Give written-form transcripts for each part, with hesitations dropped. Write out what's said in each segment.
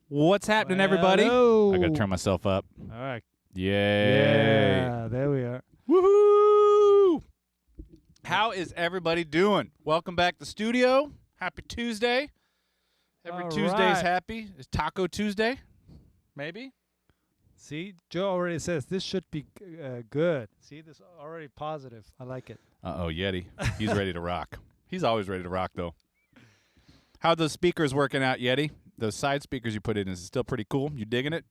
What's happening, everybody? Hello. I got to turn myself up. All right. Yay. Yeah, there we are. Woohoo! How is everybody doing? Welcome back to the studio. Happy Tuesday. Every All Tuesday's right. happy. It's Taco Tuesday. Maybe. See, Joe already says this should be good. See, this already positive. I like it. Uh-oh, Yeti. He's ready to rock. He's always ready to rock, though. How are those speakers working out, Yeti? Those side speakers you put in, is it still pretty cool? You digging it?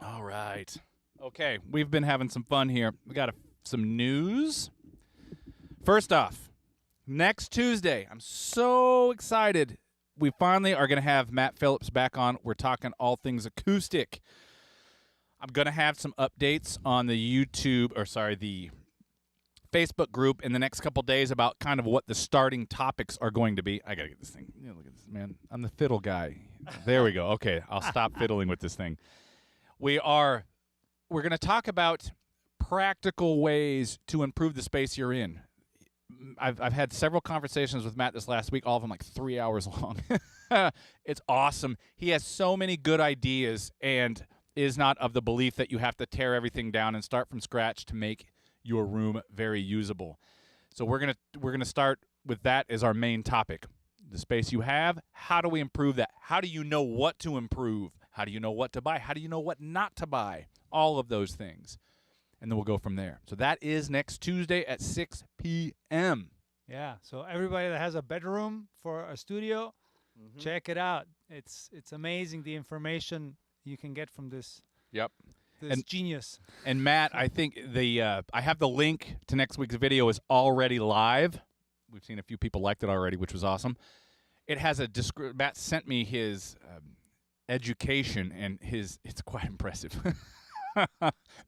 All right. Okay, we've been having some fun here. We got some news. First off, next Tuesday, I'm so excited. We finally are going to have Matt Phillips back on. We're talking all things acoustic. I'm going to have some updates on the the Facebook group in the next couple days about kind of what the starting topics are going to be. I got to get this thing. Look at this, man. I'm the fiddle guy. There we go. Okay, I'll stop fiddling with this thing. We're going to talk about practical ways to improve the space you're in. I've had several conversations with Matt this last week, all of them like 3 hours long. It's awesome. He has so many good ideas and is not of the belief that you have to tear everything down and start from scratch to make your room very usable. So we're gonna start with that as our main topic. The space you have, how do we improve that? How do you know what to improve? How do you know what to buy? How do you know what not to buy? All of those things. And then we'll go from there. So that is next Tuesday at 6 p.m. Yeah. So everybody that has a bedroom for a studio, check it out. It's amazing the information you can get from this. Yep. This genius. And Matt, I think I have the link to next week's video is already live. We've seen a few people liked it already, which was awesome. It has a Matt sent me his education, and it's quite impressive.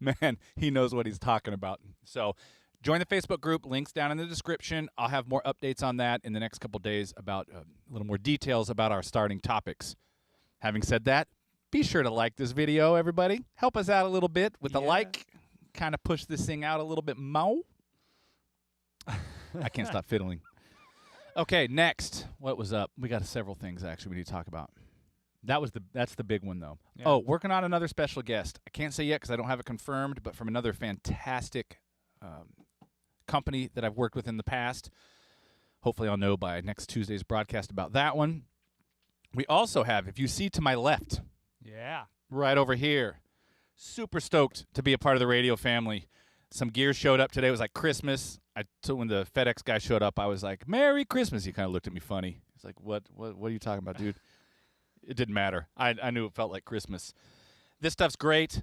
Man, he knows what he's talking about. So join the Facebook group. Links down in the description. I'll have more updates on that in the next couple days about a little more details about our starting topics. Having said that, be sure to like this video, everybody. Help us out a little bit with the like. Kind of push this thing out a little bit more. I can't stop fiddling. Okay, next. What was up? We got several things, actually, we need to talk about. That's the big one, though. Yeah. Oh, working on another special guest. I can't say yet because I don't have it confirmed, but from another fantastic company that I've worked with in the past. Hopefully I'll know by next Tuesday's broadcast about that one. We also have, if you see to my left, right over here, super stoked to be a part of the radio family. Some gear showed up today. It was like Christmas. When the FedEx guy showed up, I was like, Merry Christmas. He kind of looked at me funny. He's like, what are you talking about, dude? It didn't matter. I knew it felt like Christmas. This stuff's great.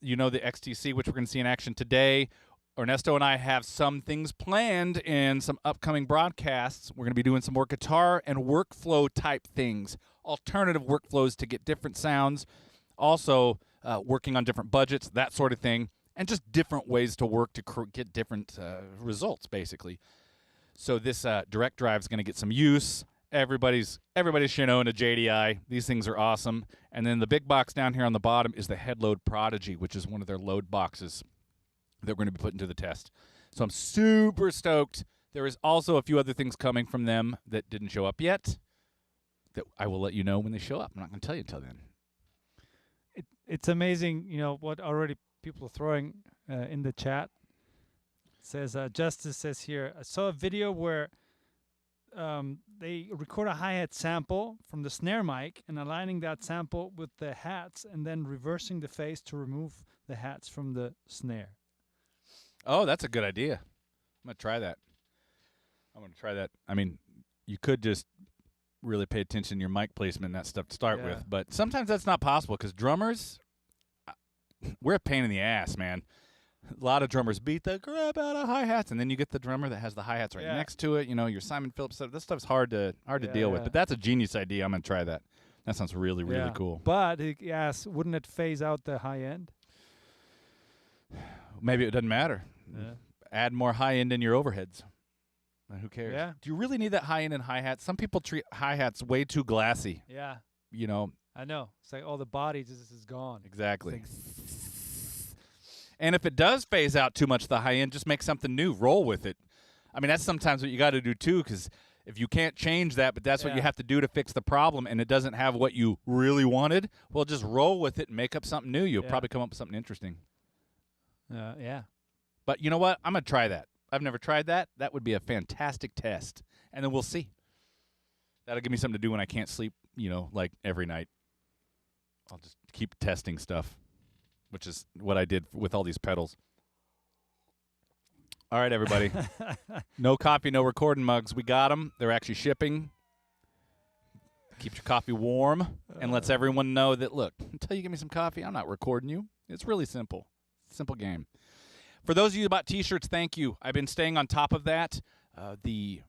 You know the XTC, which we're going to see in action today. Ernesto and I have some things planned in some upcoming broadcasts. We're going to be doing some more guitar and workflow type things, alternative workflows to get different sounds, also working on different budgets, that sort of thing, and just different ways to work to get different results, basically. So this direct drive is going to get some use. Everybody's should own a JDI. These things are awesome. And then the big box down here on the bottom is the Headload Prodigy, which is one of their load boxes that we're going to be putting to the test. So I'm super stoked. There is also a few other things coming from them that didn't show up yet that I will let you know when they show up. I'm not going to tell you until then. It's amazing, what already people are throwing in the chat. It says, Justice says here, I saw a video where they record a hi-hat sample from the snare mic and aligning that sample with the hats and then reversing the phase to remove the hats from the snare. Oh, that's a good idea. I'm going to try that. I mean, you could just really pay attention to your mic placement and that stuff to start with, but sometimes that's not possible because drummers, we're a pain in the ass, man. A lot of drummers beat the crap out of hi-hats, and then you get the drummer that has the hi-hats right next to it. Your Simon Phillips stuff. This stuff's hard to deal with, but that's a genius idea. I'm going to try that. That sounds really, really cool. But he asks, wouldn't it phase out the high end? Maybe it doesn't matter. Add more high end in your overheads. Who cares? Yeah. Do you really need that high end in hi-hats? Some people treat hi-hats way too glassy. Yeah. I know. It's like all the body just is gone. Exactly. And if it does phase out too much the high end, just make something new. Roll with it. I mean, that's sometimes what you got to do too, because If you can't change that, but that's what Yeah. you have to do to fix the problem, and it doesn't have what you really wanted, well, just roll with it and make up something new. You'll Yeah. probably come up with something interesting. Yeah. But you know what? I'm going to try that. I've never tried that. That would be a fantastic test, and then we'll see. That'll give me something to do when I can't sleep, like every night. I'll just keep testing stuff, which is what I did with all these pedals. All right, everybody. No coffee, no recording mugs. We got them. They're actually shipping. Keeps your coffee warm and lets everyone know that, look, until you give me some coffee, I'm not recording you. It's really simple. Simple game. For those of you who bought T-shirts, thank you. I've been staying on top of that. The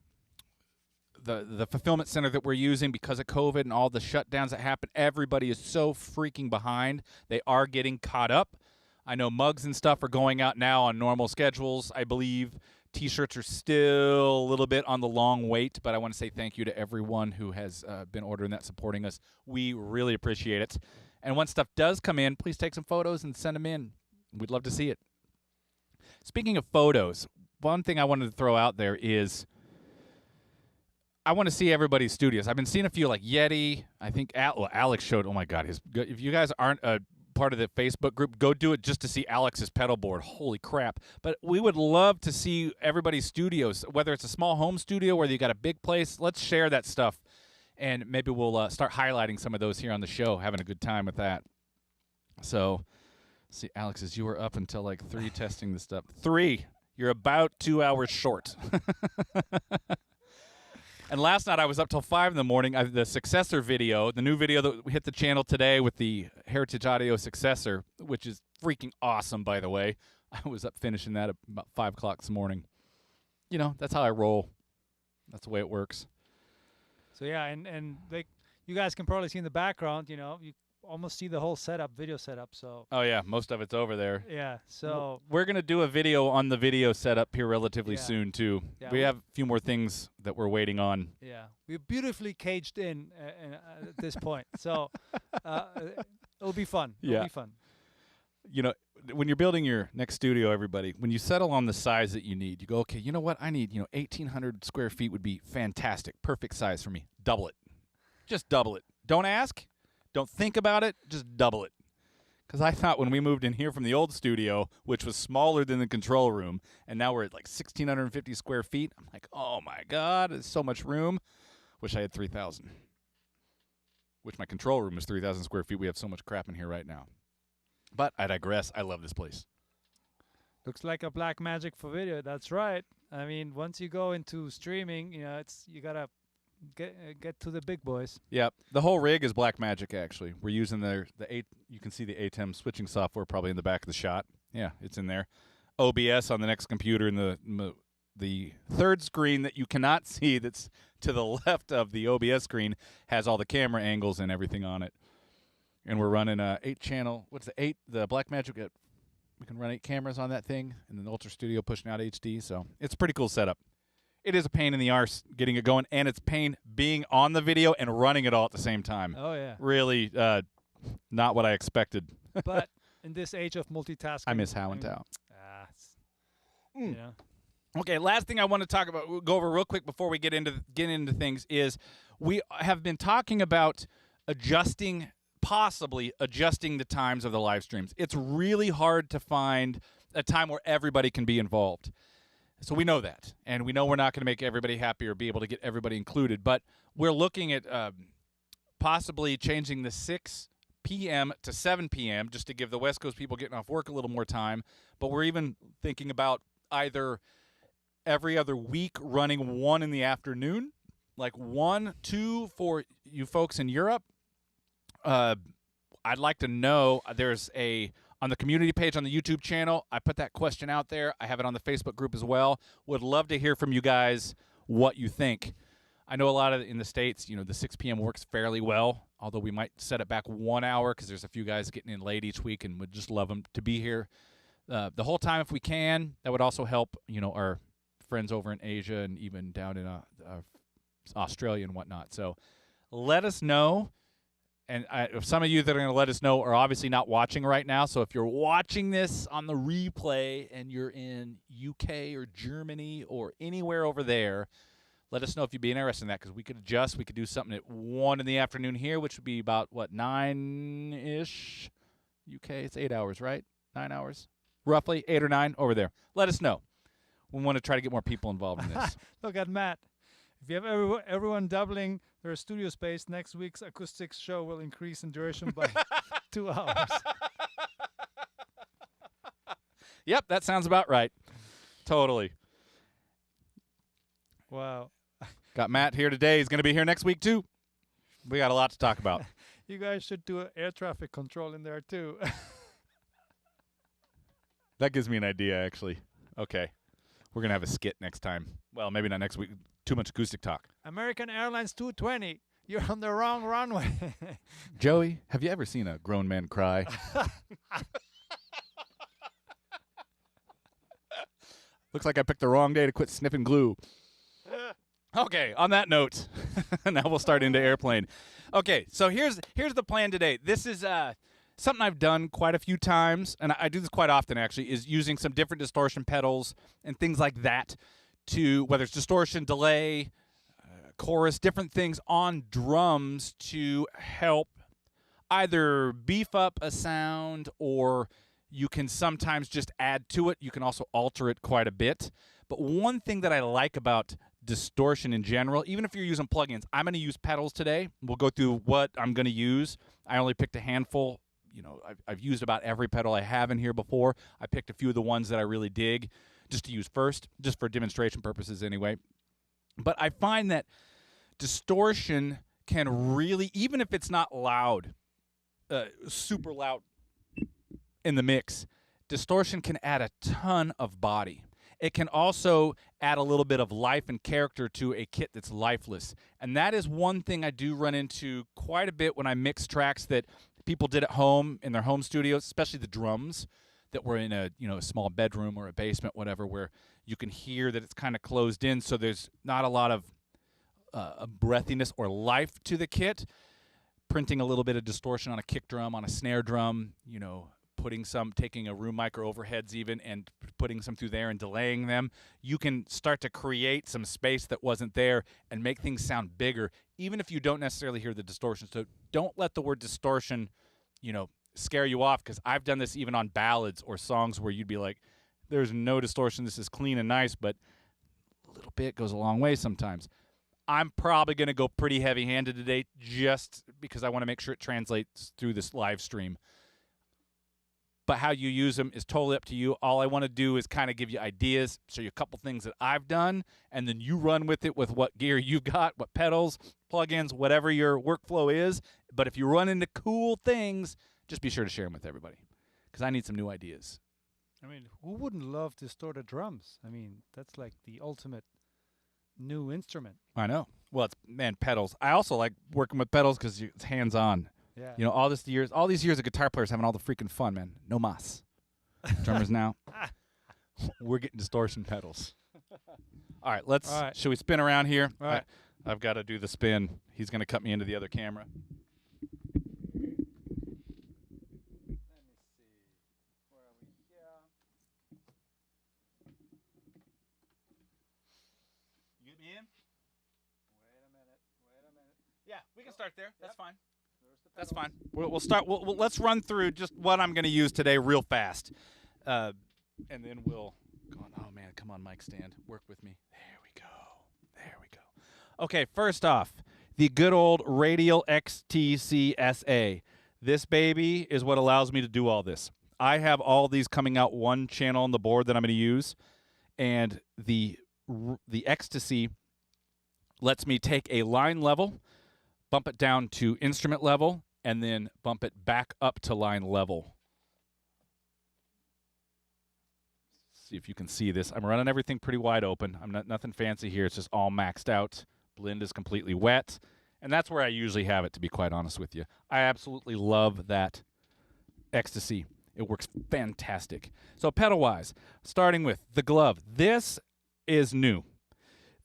fulfillment center that we're using because of COVID and all the shutdowns that happened, everybody is so freaking behind. They are getting caught up. I know mugs and stuff are going out now on normal schedules, I believe. T-shirts are still a little bit on the long wait, but I want to say thank you to everyone who has been ordering that, supporting us. We really appreciate it. And when stuff does come in, please take some photos and send them in. We'd love to see it. Speaking of photos, one thing I wanted to throw out there is I want to see everybody's studios. I've been seeing a few like Yeti. I think Alex showed, oh my God, if you guys aren't a part of the Facebook group, go do it just to see Alex's pedal board. Holy crap. But we would love to see everybody's studios, whether it's a small home studio, whether you got a big place. Let's share that stuff. And maybe we'll start highlighting some of those here on the show, having a good time with that. So, see, Alex, you were up until like 3 testing this stuff. 3. You're about 2 hours short. And last night I was up till 5 in the morning. The successor video, the new video that hit the channel today with the Heritage Audio successor, which is freaking awesome, by the way. I was up finishing that at about 5 o'clock this morning. That's how I roll. That's the way it works. So yeah, and you guys can probably see in the background, you almost see the whole video setup. So. Oh yeah, most of it's over there. Yeah. So we're gonna do a video on the video setup here relatively soon too. Yeah, we have a few more things that we're waiting on. Yeah, we're beautifully caged in at this point. So it'll be fun. It'll be fun. When you're building your next studio, everybody, when you settle on the size that you need, you go, okay, you know what? I need, 1,800 square feet would be fantastic. Perfect size for me. Double it. Just double it. Don't ask. Don't think about it. Just double it. Because I thought when we moved in here from the old studio, which was smaller than the control room, and now we're at like 1,650 square feet, I'm like, oh, my God, there's so much room. Wish I had 3,000. Wish my control room was 3,000 square feet. We have so much crap in here right now. But I digress. I love this place. Looks like a black magic for video. That's right. I mean, once you go into streaming, you gotta get to the big boys. Yep. The whole rig is black magic. Actually, we're using you can see the ATEM switching software probably in the back of the shot. Yeah, it's in there. OBS on the next computer, and the third screen that you cannot see that's to the left of the OBS screen has all the camera angles and everything on it. And we're running a 8-channel. What's the Blackmagic? We can run 8 cameras on that thing, and then Ultra Studio pushing out HD. So it's a pretty cool setup. It is a pain in the arse getting it going, and it's pain being on the video and running it all at the same time. Oh yeah. Really, not what I expected. But in this age of multitasking, I miss How and Tao. Okay, last thing I want to talk about, we'll go over real quick before we get into things, is we have been talking about possibly adjusting the times of the live streams. It's really hard to find a time where everybody can be involved. So we know that, and we know we're not going to make everybody happy or be able to get everybody included, but we're looking at possibly changing the 6 p.m. to 7 p.m. just to give the West Coast people getting off work a little more time, but we're even thinking about either every other week running 1 in the afternoon, like 1, 2 for you folks in Europe. I'd like to know, on the community page on the YouTube channel, I put that question out there. I have it on the Facebook group as well. Would love to hear from you guys what you think. I know a lot in the States, the 6 p.m. works fairly well, although we might set it back 1 hour because there's a few guys getting in late each week and would just love them to be here the whole time if we can. That would also help, our friends over in Asia and even down in Australia and whatnot. So let us know. And if some of you that are going to let us know are obviously not watching right now, so if you're watching this on the replay and you're in UK or Germany or anywhere over there, Let us know if you'd be interested in that, because we could adjust. We could do something at 1 in the afternoon here, which would be about, what, 9-ish UK? It's 8 hours, right? 9 hours? Roughly 8 or 9 over there. Let us know. We want to try to get more people involved in this. Look at Matt. If you have everyone doubling their studio space, next week's acoustics show will increase in duration by 2 hours. Yep, that sounds about right. Totally. Wow. Got Matt here today. He's going to be here next week, too. We got a lot to talk about. You guys should do air traffic control in there, too. That gives me an idea, actually. Okay. We're going to have a skit next time. Well, maybe not next week. Too much acoustic talk. American Airlines 220. You're on the wrong runway. Joey, have you ever seen a grown man cry? Looks like I picked the wrong day to quit sniffing glue. Okay, on that note, now we'll start into airplane. Okay, so here's the plan today. This is something I've done quite a few times, and I do this quite often, actually, is using some different distortion pedals and things like that to, whether it's distortion, delay, chorus, different things on drums to help either beef up a sound, or you can sometimes just add to it. You can also alter it quite a bit. But one thing that I like about distortion in general, even if you're using plugins, I'm going to use pedals today. We'll go through what I'm going to use. I only picked a handful. You know, I've used about every pedal I have in here before. I picked a few of the ones that I really dig just to use first, just for demonstration purposes anyway. But I find that distortion can really, even if it's not loud, super loud in the mix, distortion can add a ton of body. It can also add a little bit of life and character to a kit that's lifeless. And that is one thing I do run into quite a bit when I mix tracks that people did at home in their home studios, especially the drums that were in a small bedroom or a basement, whatever, where you can hear that it's kind of closed in, so there's not a lot of breathiness or life to the kit. Printing a little bit of distortion on a kick drum, on a snare drum, taking a room mic or overheads even and putting some through there and delaying them, you can start to create some space that wasn't there and make things sound bigger, even if you don't necessarily hear the distortion. So don't let the word distortion, scare you off, because I've done this even on ballads or songs where you'd be like, there's no distortion, this is clean and nice, but a little bit goes a long way sometimes. I'm probably going to go pretty heavy-handed today just because I want to make sure it translates through this live stream. But how you use them is totally up to you. All I want to do is kind of give you ideas, show you a couple things that I've done, and then you run with it with what gear you got, what pedals, plugins, whatever your workflow is. But if you run into cool things, just be sure to share them with everybody, because I need some new ideas. I mean, who wouldn't love distorted drums? I mean, that's like the ultimate new instrument. I know. Well, pedals. I also like working with pedals because it's hands-on. Yeah. All these years of guitar players having all the freaking fun, man. No mas. Drummers now, we're getting distortion pedals. All right, should we spin around here? All right. I've got to do the spin. He's going to cut me into the other camera. Let me see. Where are we here? You get me in? Wait a minute. Yeah, we can start there. That's fine. That's fine. We'll start. Let's run through just what I'm going to use today real fast. And then we'll go on. Oh, man, come on, mic stand. Work with me. There we go. Okay, first off, the good old Radial XTC SA. This baby is what allows me to do all this. I have all these coming out one channel on the board that I'm going to use, and the Ecstasy lets me take a line level, bump it down to instrument level, and then bump it back up to line level. See if you can see this. I'm running everything pretty wide open. I'm nothing fancy here. It's just all maxed out. Blend is completely wet. And that's where I usually have it, to be quite honest with you. I absolutely love that Ecstasy. It works fantastic. So pedal-wise, starting with the glove. This is new.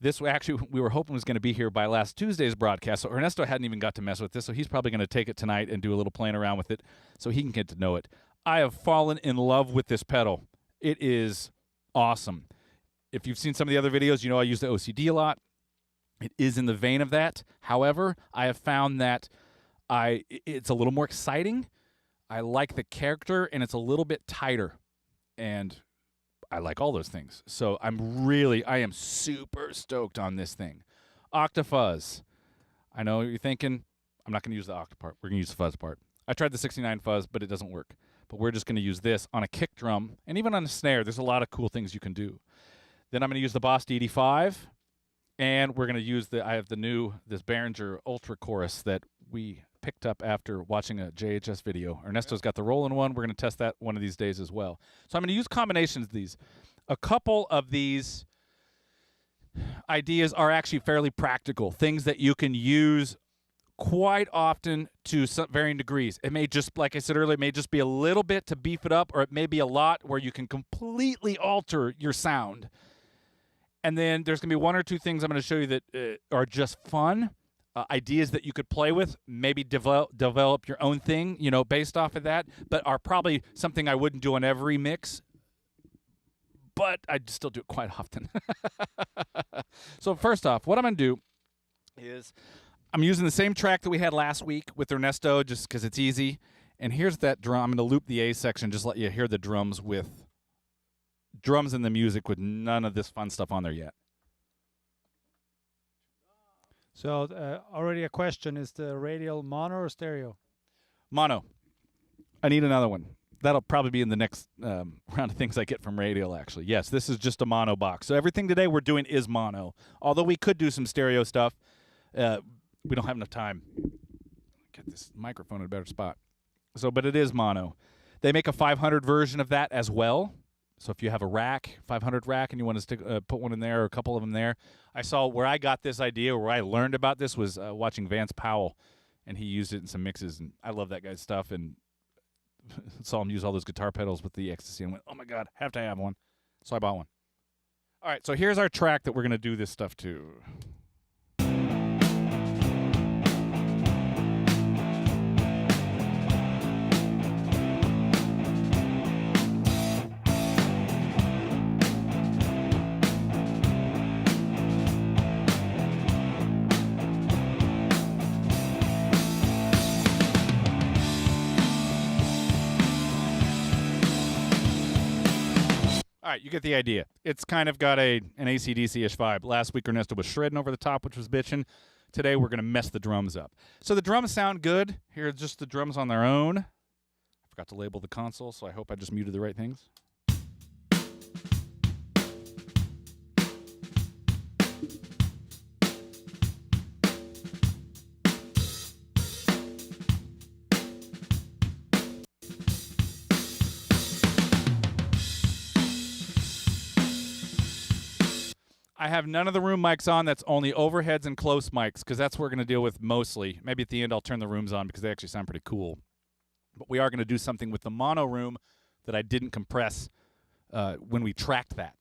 This actually, we were hoping was going to be here by last Tuesday's broadcast, so Ernesto hadn't even got to mess with this, so he's probably going to take it tonight and do a little playing around with it so he can get to know it. I have fallen in love with this pedal. It is awesome. If you've seen some of the other videos, you know I use the OCD a lot. It is in the vein of that. However, I have found that it's a little more exciting. I like the character, and it's a little bit tighter. And I like all those things. So I am super stoked on this thing. Octa Fuzz. I know you're thinking, I'm not going to use the Octa part. We're going to use the Fuzz part. I tried the 69 Fuzz, but it doesn't work. But we're just going to use this on a kick drum, and even on a snare. There's a lot of cool things you can do. Then I'm going to use the Boss DD5, and we're going to use I have this Behringer Ultra Chorus that we picked up after watching a JHS video. Ernesto's got the Roland one. We're going to test that one of these days as well. So I'm going to use combinations of these. A couple of these ideas are actually fairly practical, things that you can use quite often to some varying degrees. It may just, like I said earlier, it may just be a little bit to beef it up, or it may be a lot where you can completely alter your sound. And then there's going to be one or two things I'm going to show you that are just fun, ideas that you could play with, maybe develop your own thing, based off of that, but are probably something I wouldn't do on every mix, but I'd still do it quite often. So first off, what I'm going to do is I'm using the same track that we had last week with Ernesto just because it's easy. And here's that drum. I'm going to loop the A section, just let you hear the drums with drums and the music with none of this fun stuff on there yet. So already a question, is the Radial mono or stereo? Mono. I need another one. That'll probably be in the next round of things I get from Radial, actually. Yes, this is just a mono box. So everything today we're doing is mono. Although we could do some stereo stuff. We don't have enough time. Get this microphone in a better spot. But it is mono. They make a 500 version of that as well. So if you have a rack, 500 rack, and you want to put one in there or a couple of them there. I saw where I got this idea, where I learned about this was watching Vance Powell, and he used it in some mixes, and I love that guy's stuff, and saw him use all those guitar pedals with the ecstasy and went, oh my God, have to have one. So I bought one. All right, so here's our track that we're going to do this stuff to. All right, you get the idea. It's kind of got an AC/DC-ish vibe. Last week, Ernesto was shredding over the top, which was bitching. Today, we're going to mess the drums up. So the drums sound good. Here are just the drums on their own. I forgot to label the console, so I hope I just muted the right things. I have none of the room mics on. That's only overheads and close mics, because that's what we're going to deal with mostly. Maybe at the end I'll turn the rooms on because they actually sound pretty cool. But we are going to do something with the mono room that I didn't compress when we tracked that.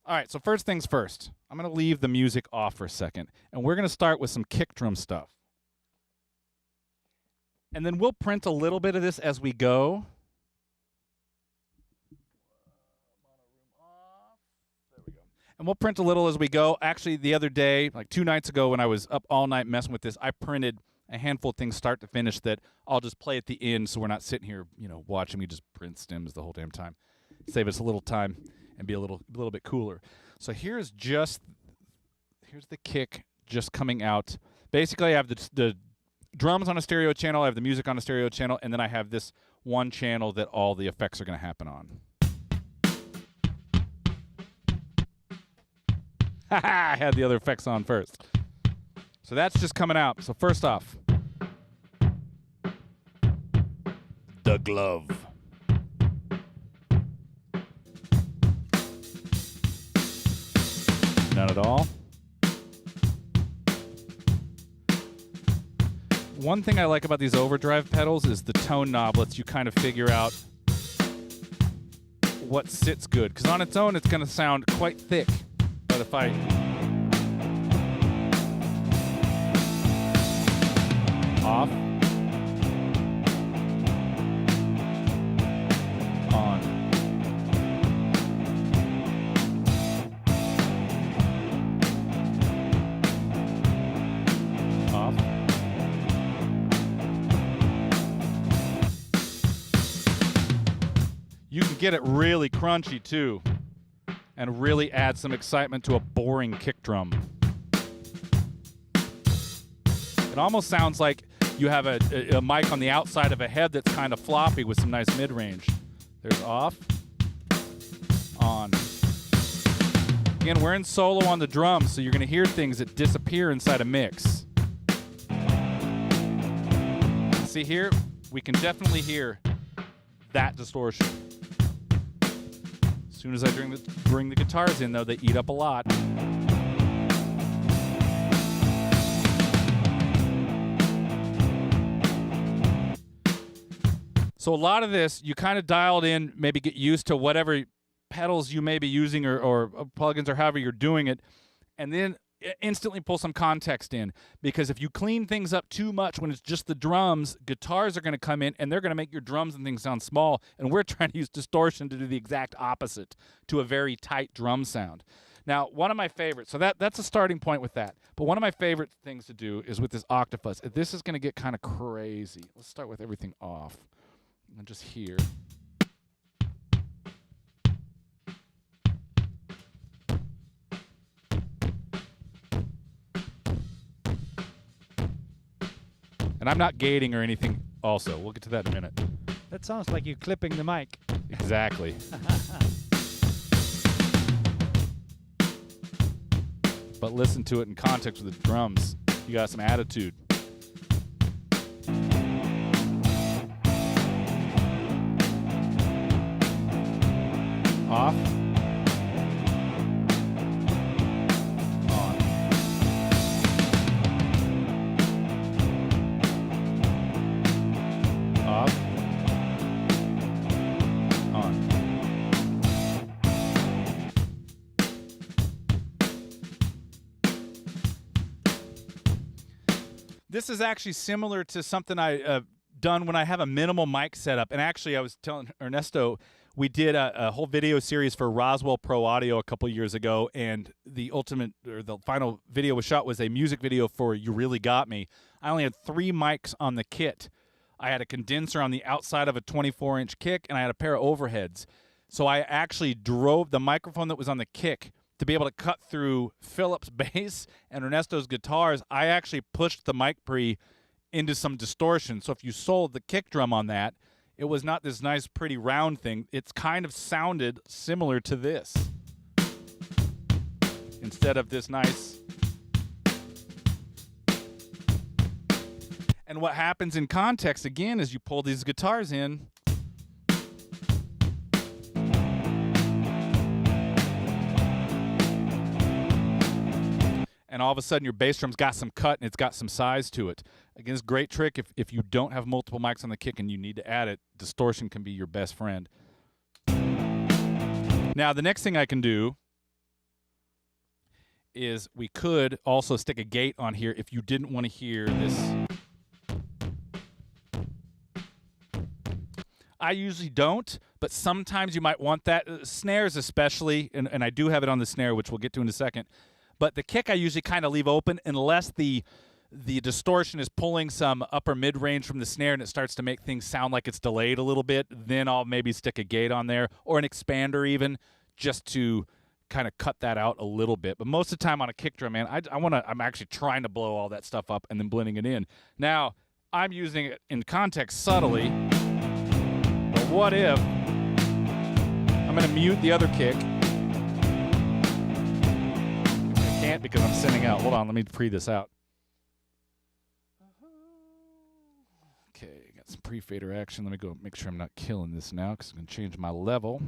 All right, so first things first. I'm going to leave the music off for a second, and we're going to start with some kick drum stuff. And then we'll print a little bit of this as we go. And we'll print a little as we go. Actually, the other day, like 2 nights ago when I was up all night messing with this, I printed a handful of things start to finish that I'll just play at the end so we're not sitting here, watching me just print stems the whole damn time. Save us a little time and be a little bit cooler. So here's the kick just coming out. Basically, I have the drums on a stereo channel, I have the music on a stereo channel, and then I have this one channel that all the effects are going to happen on. I had the other effects on first. So that's just coming out. So first off, the glove. None at all. One thing I like about these overdrive pedals is the tone knob lets you kind of figure out what sits good. Because on its own, it's going to sound quite thick. But if I off, on, You can get it really crunchy too, and really add some excitement to a boring kick drum. It almost sounds like you have a mic on the outside of a head that's kind of floppy with some nice mid-range. There's off, on. Again, we're in solo on the drums, so you're going to hear things that disappear inside a mix. See here, we can definitely hear that distortion. As soon as I bring the guitars in, though, they eat up a lot. So a lot of this, you kind of dialed in, maybe get used to whatever pedals you may be using or plugins or however you're doing it, and then instantly pull some context in. Because if you clean things up too much when it's just the drums, guitars are going to come in and they're going to make your drums and things sound small, and we're trying to use distortion to do the exact opposite, to a very tight drum sound. Now, one of my favorites, so that's a starting point with that, but one of my favorite things to do is with this Octa Fuzz. This is going to get kind of crazy. Let's start with everything off. And just here. And I'm not gating or anything also. We'll get to that in a minute. That sounds like you clipping the mic. Exactly. But listen to it in context with the drums. You got some attitude. Off. On. Off. On. This is actually similar to something I done when I have a minimal mic setup. And actually, I was telling Ernesto, we did a whole video series for Roswell Pro Audio a couple years ago, and the final video was shot was a music video for You Really Got Me. I only had 3 mics on the kit. I had a condenser on the outside of a 24-inch kick, and I had a pair of overheads. So I actually drove the microphone that was on the kick to be able to cut through Philip's bass and Ernesto's guitars. I actually pushed the mic pre into some distortion. So if you sold the kick drum on that, it was not this nice, pretty round thing. It's kind of sounded similar to this. Instead of this nice. And what happens in context, again, is you pull these guitars in. And all of a sudden your bass drum's got some cut and it's got some size to it. Again, it's a great trick if you don't have multiple mics on the kick and you need to add it. Distortion can be your best friend. Now, the next thing I can do is we could also stick a gate on here if you didn't want to hear this. I usually don't, but sometimes you might want that. Snares especially, and I do have it on the snare, which we'll get to in a second. But the kick I usually kind of leave open unless the distortion is pulling some upper mid-range from the snare and it starts to make things sound like it's delayed a little bit. Then I'll maybe stick a gate on there or an expander even, just to kind of cut that out a little bit. But most of the time on a kick drum, man, I'm actually trying to blow all that stuff up and then blending it in. Now, I'm using it in context subtly. But what if I'm going to mute the other kick? Can't because I'm sending out. Hold on, let me pre this out. Okay, got some pre-fader action. Let me go make sure I'm not killing this now because I'm going to change my level.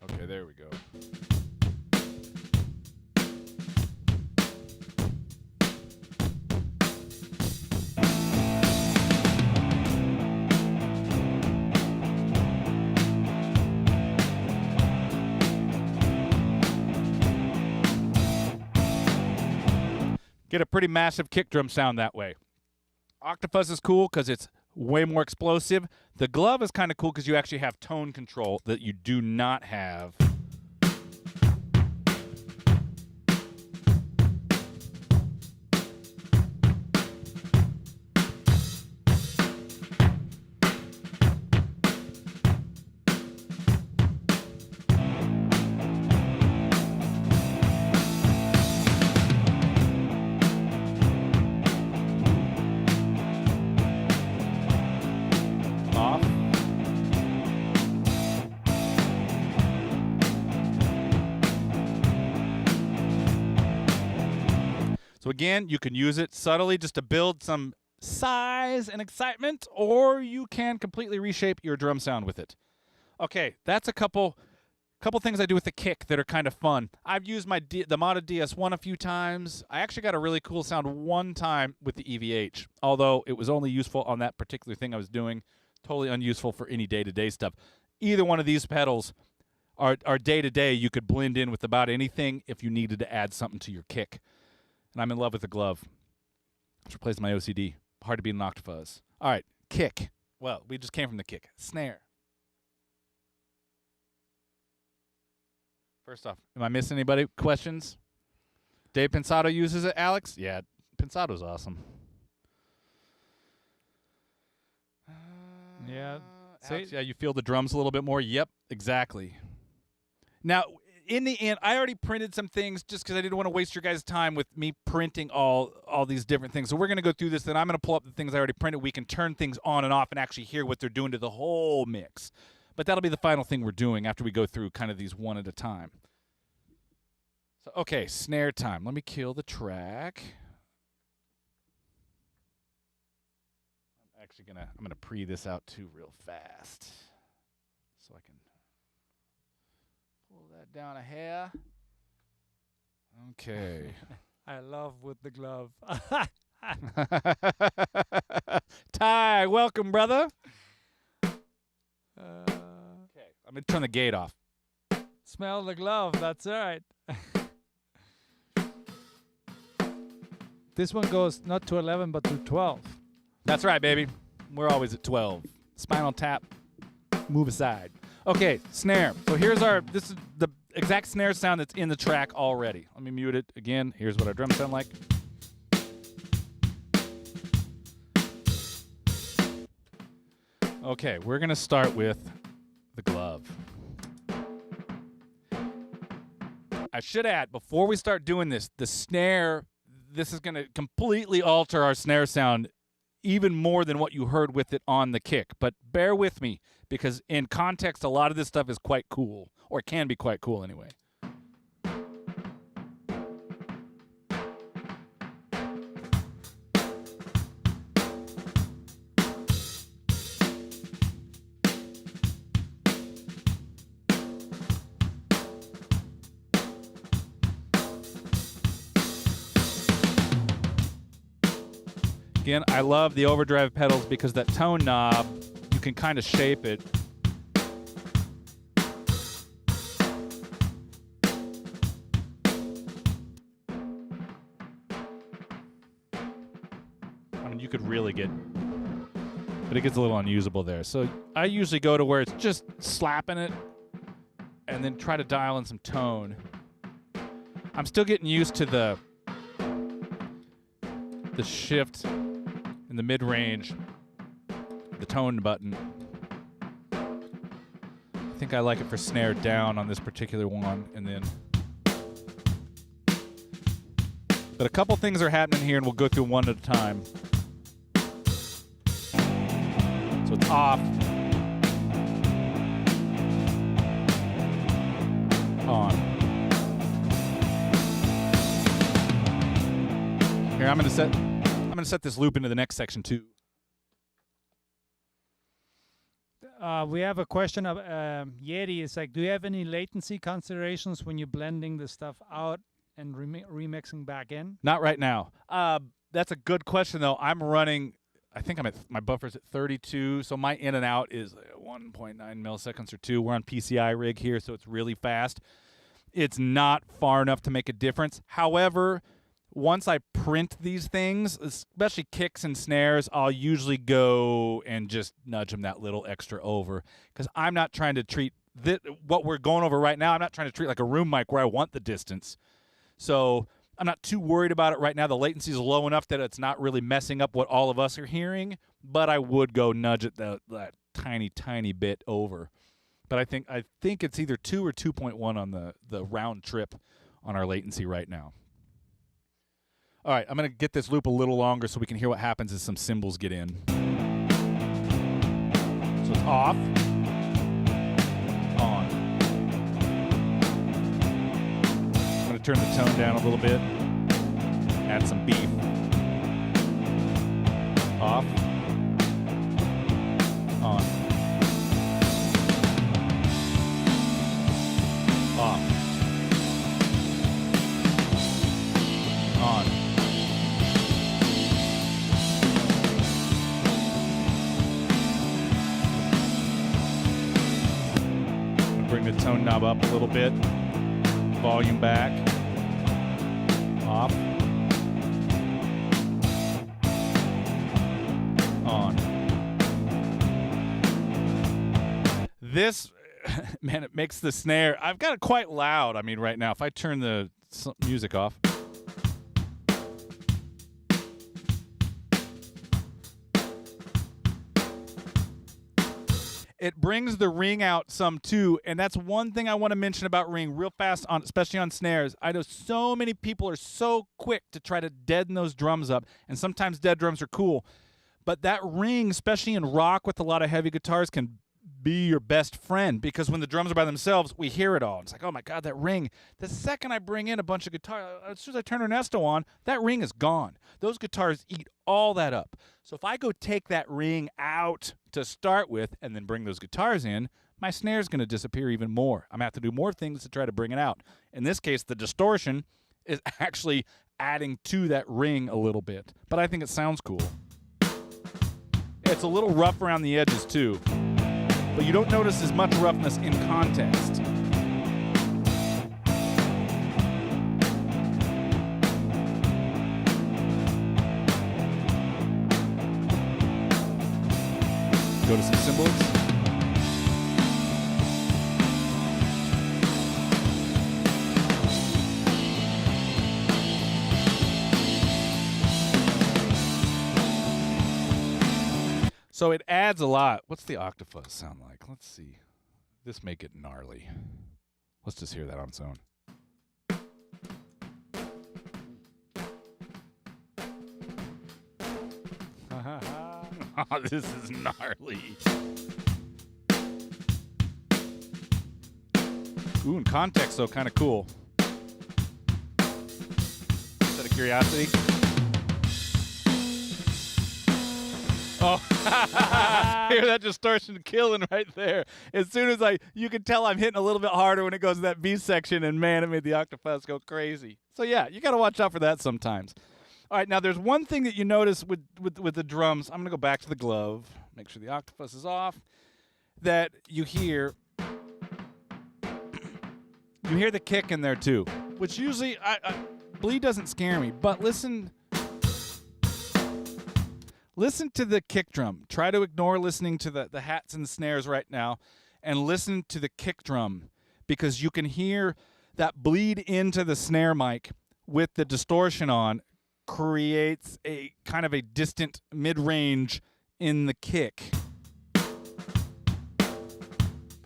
Okay, there we go. Get a pretty massive kick drum sound that way. Octa Fuzz is cool because it's way more explosive. The glove is kind of cool because you actually have tone control that you do not have So again, you can use it subtly just to build some size and excitement, or you can completely reshape your drum sound with it. Okay, that's a couple things I do with the kick that are kind of fun. I've used the modded DS1 a few times. I actually got a really cool sound one time with the EVH, although it was only useful on that particular thing I was doing. Totally unuseful for any day-to-day stuff. Either one of these pedals are day-to-day. You could blend in with about anything if you needed to add something to your kick. And I'm in love with the glove, which replaced my OCD. Hard to beat an Octa Fuzz. All right, kick. Well, we just came from the kick. Snare. First off, am I missing anybody? Questions? Dave Pensado uses it, Alex? Yeah, Pensado's awesome. Yeah. Alex, yeah, you feel the drums a little bit more? Yep, exactly. Now, in the end, I already printed some things just because I didn't want to waste your guys' time with me printing all these different things. So we're going to go through this, then I'm going to pull up the things I already printed. We can turn things on and off and actually hear what they're doing to the whole mix. But that'll be the final thing we're doing after we go through kind of these one at a time. So, okay, snare time. Let me kill the track. I'm gonna pre this out too real fast, so I can pull that down a hair. Okay. I love with the glove. Ty, welcome, brother. Okay, I'm gonna turn the gate off. Smell the glove. That's right. This one goes not to 11 but to 12. That's right, baby. We're always at 12. Spinal tap, move aside. Okay, snare. So this is the exact snare sound that's in the track already. Let me mute it again. Here's what our drums sound like. Okay, we're gonna start with the glove. I should add, before we start doing this, the snare, this is gonna completely alter our snare sound even more than what you heard with it on the kick. But bear with me, because in context, a lot of this stuff is quite cool, or can be quite cool anyway. Again, I love the overdrive pedals because that tone knob, you can kind of shape it. I mean, you could really get, but it gets a little unusable there. So I usually go to where it's just slapping it and then try to dial in some tone. I'm still getting used to the shift in the mid-range, the tone button. I think I like it for snare down on this particular one, and then. But a couple things are happening here, and we'll go through one at a time. So it's off. On. Here, I'm gonna set this loop into the next section too. We have a question of Yeti. It's like, do you have any latency considerations when you're blending the stuff out and remixing back in? Not right now. That's a good question though. I'm running, I think my buffer's at 32, so my in and out is 1.9 milliseconds or 2. We're on PCI rig here, so it's really fast. It's not far enough to make a difference. However, once I print these things, especially kicks and snares, I'll usually go and just nudge them that little extra over, because I'm not trying to treat what we're going over right now. I'm not trying to treat like a room mic where I want the distance. So I'm not too worried about it right now. The latency is low enough that it's not really messing up what all of us are hearing, but I would go nudge it that tiny, tiny bit over. But I think it's either 2 or 2.1 on the round trip on our latency right now. All right, I'm going to get this loop a little longer so we can hear what happens as some cymbals get in. So it's off, on. I'm going to turn the tone down a little bit. Add some beef. Off. On. Off. On. Bring the tone knob up a little bit. Volume back. Off. On. This, man, it makes the snare. I've got it quite loud. I mean, right now, if I turn the music off. It brings the ring out some too, and that's one thing I want to mention about ring real fast, especially on snares. I know so many people are so quick to try to deaden those drums up, and sometimes dead drums are cool, but that ring, especially in rock with a lot of heavy guitars, can be your best friend, because when the drums are by themselves, we hear it all. It's like, oh my God, that ring. The second I bring in a bunch of guitar, as soon as I turn Ernesto on, that ring is gone. Those guitars eat all that up. So if I go take that ring out to start with and then bring those guitars in, my snare is going to disappear even more. I'm going to have to do more things to try to bring it out. In this case, the distortion is actually adding to that ring a little bit, but I think it sounds cool. It's a little rough around the edges too, but you don't notice as much roughness in context. Go to some cymbals. So it adds a lot. What's the Octa Fuzz sound like? Let's see. This may get gnarly. Let's just hear that on its own. Oh, this is gnarly. Ooh, in context, though, kind of cool. Just out of curiosity. Oh, hear that distortion killing right there. As soon as you can tell I'm hitting a little bit harder when it goes to that B section, and man, it made the Octa Fuzz go crazy. So yeah, you got to watch out for that sometimes. All right, now there's one thing that you notice with the drums. I'm going to go back to the glove, make sure the Octa Fuzz is off, that you hear the kick in there too, which usually bleed doesn't scare me, but listen to the kick drum. Try to ignore listening to the hats and the snares right now and listen to the kick drum, because you can hear that bleed into the snare mic with the distortion on creates a kind of a distant mid-range in the kick. If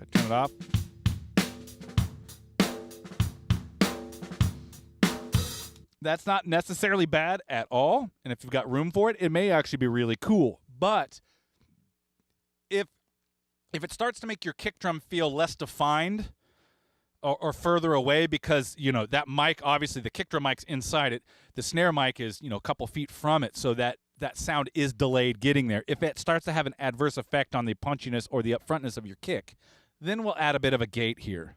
I turn it off. That's not necessarily bad at all, and if you've got room for it, it may actually be really cool. But if it starts to make your kick drum feel less defined or further away, because that mic, obviously the kick drum mic's inside it, the snare mic is a couple feet from it, so that sound is delayed getting there. If it starts to have an adverse effect on the punchiness or the upfrontness of your kick, then we'll add a bit of a gate here.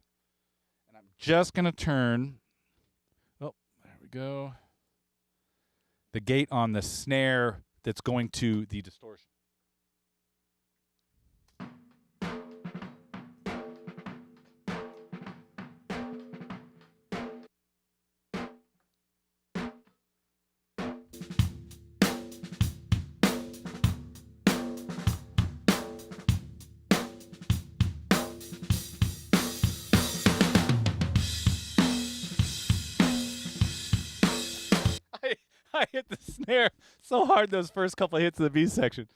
And I'm just gonna turn. Go. The gate on the snare that's going to the distortion. I hit the snare so hard those first couple of hits of the B section.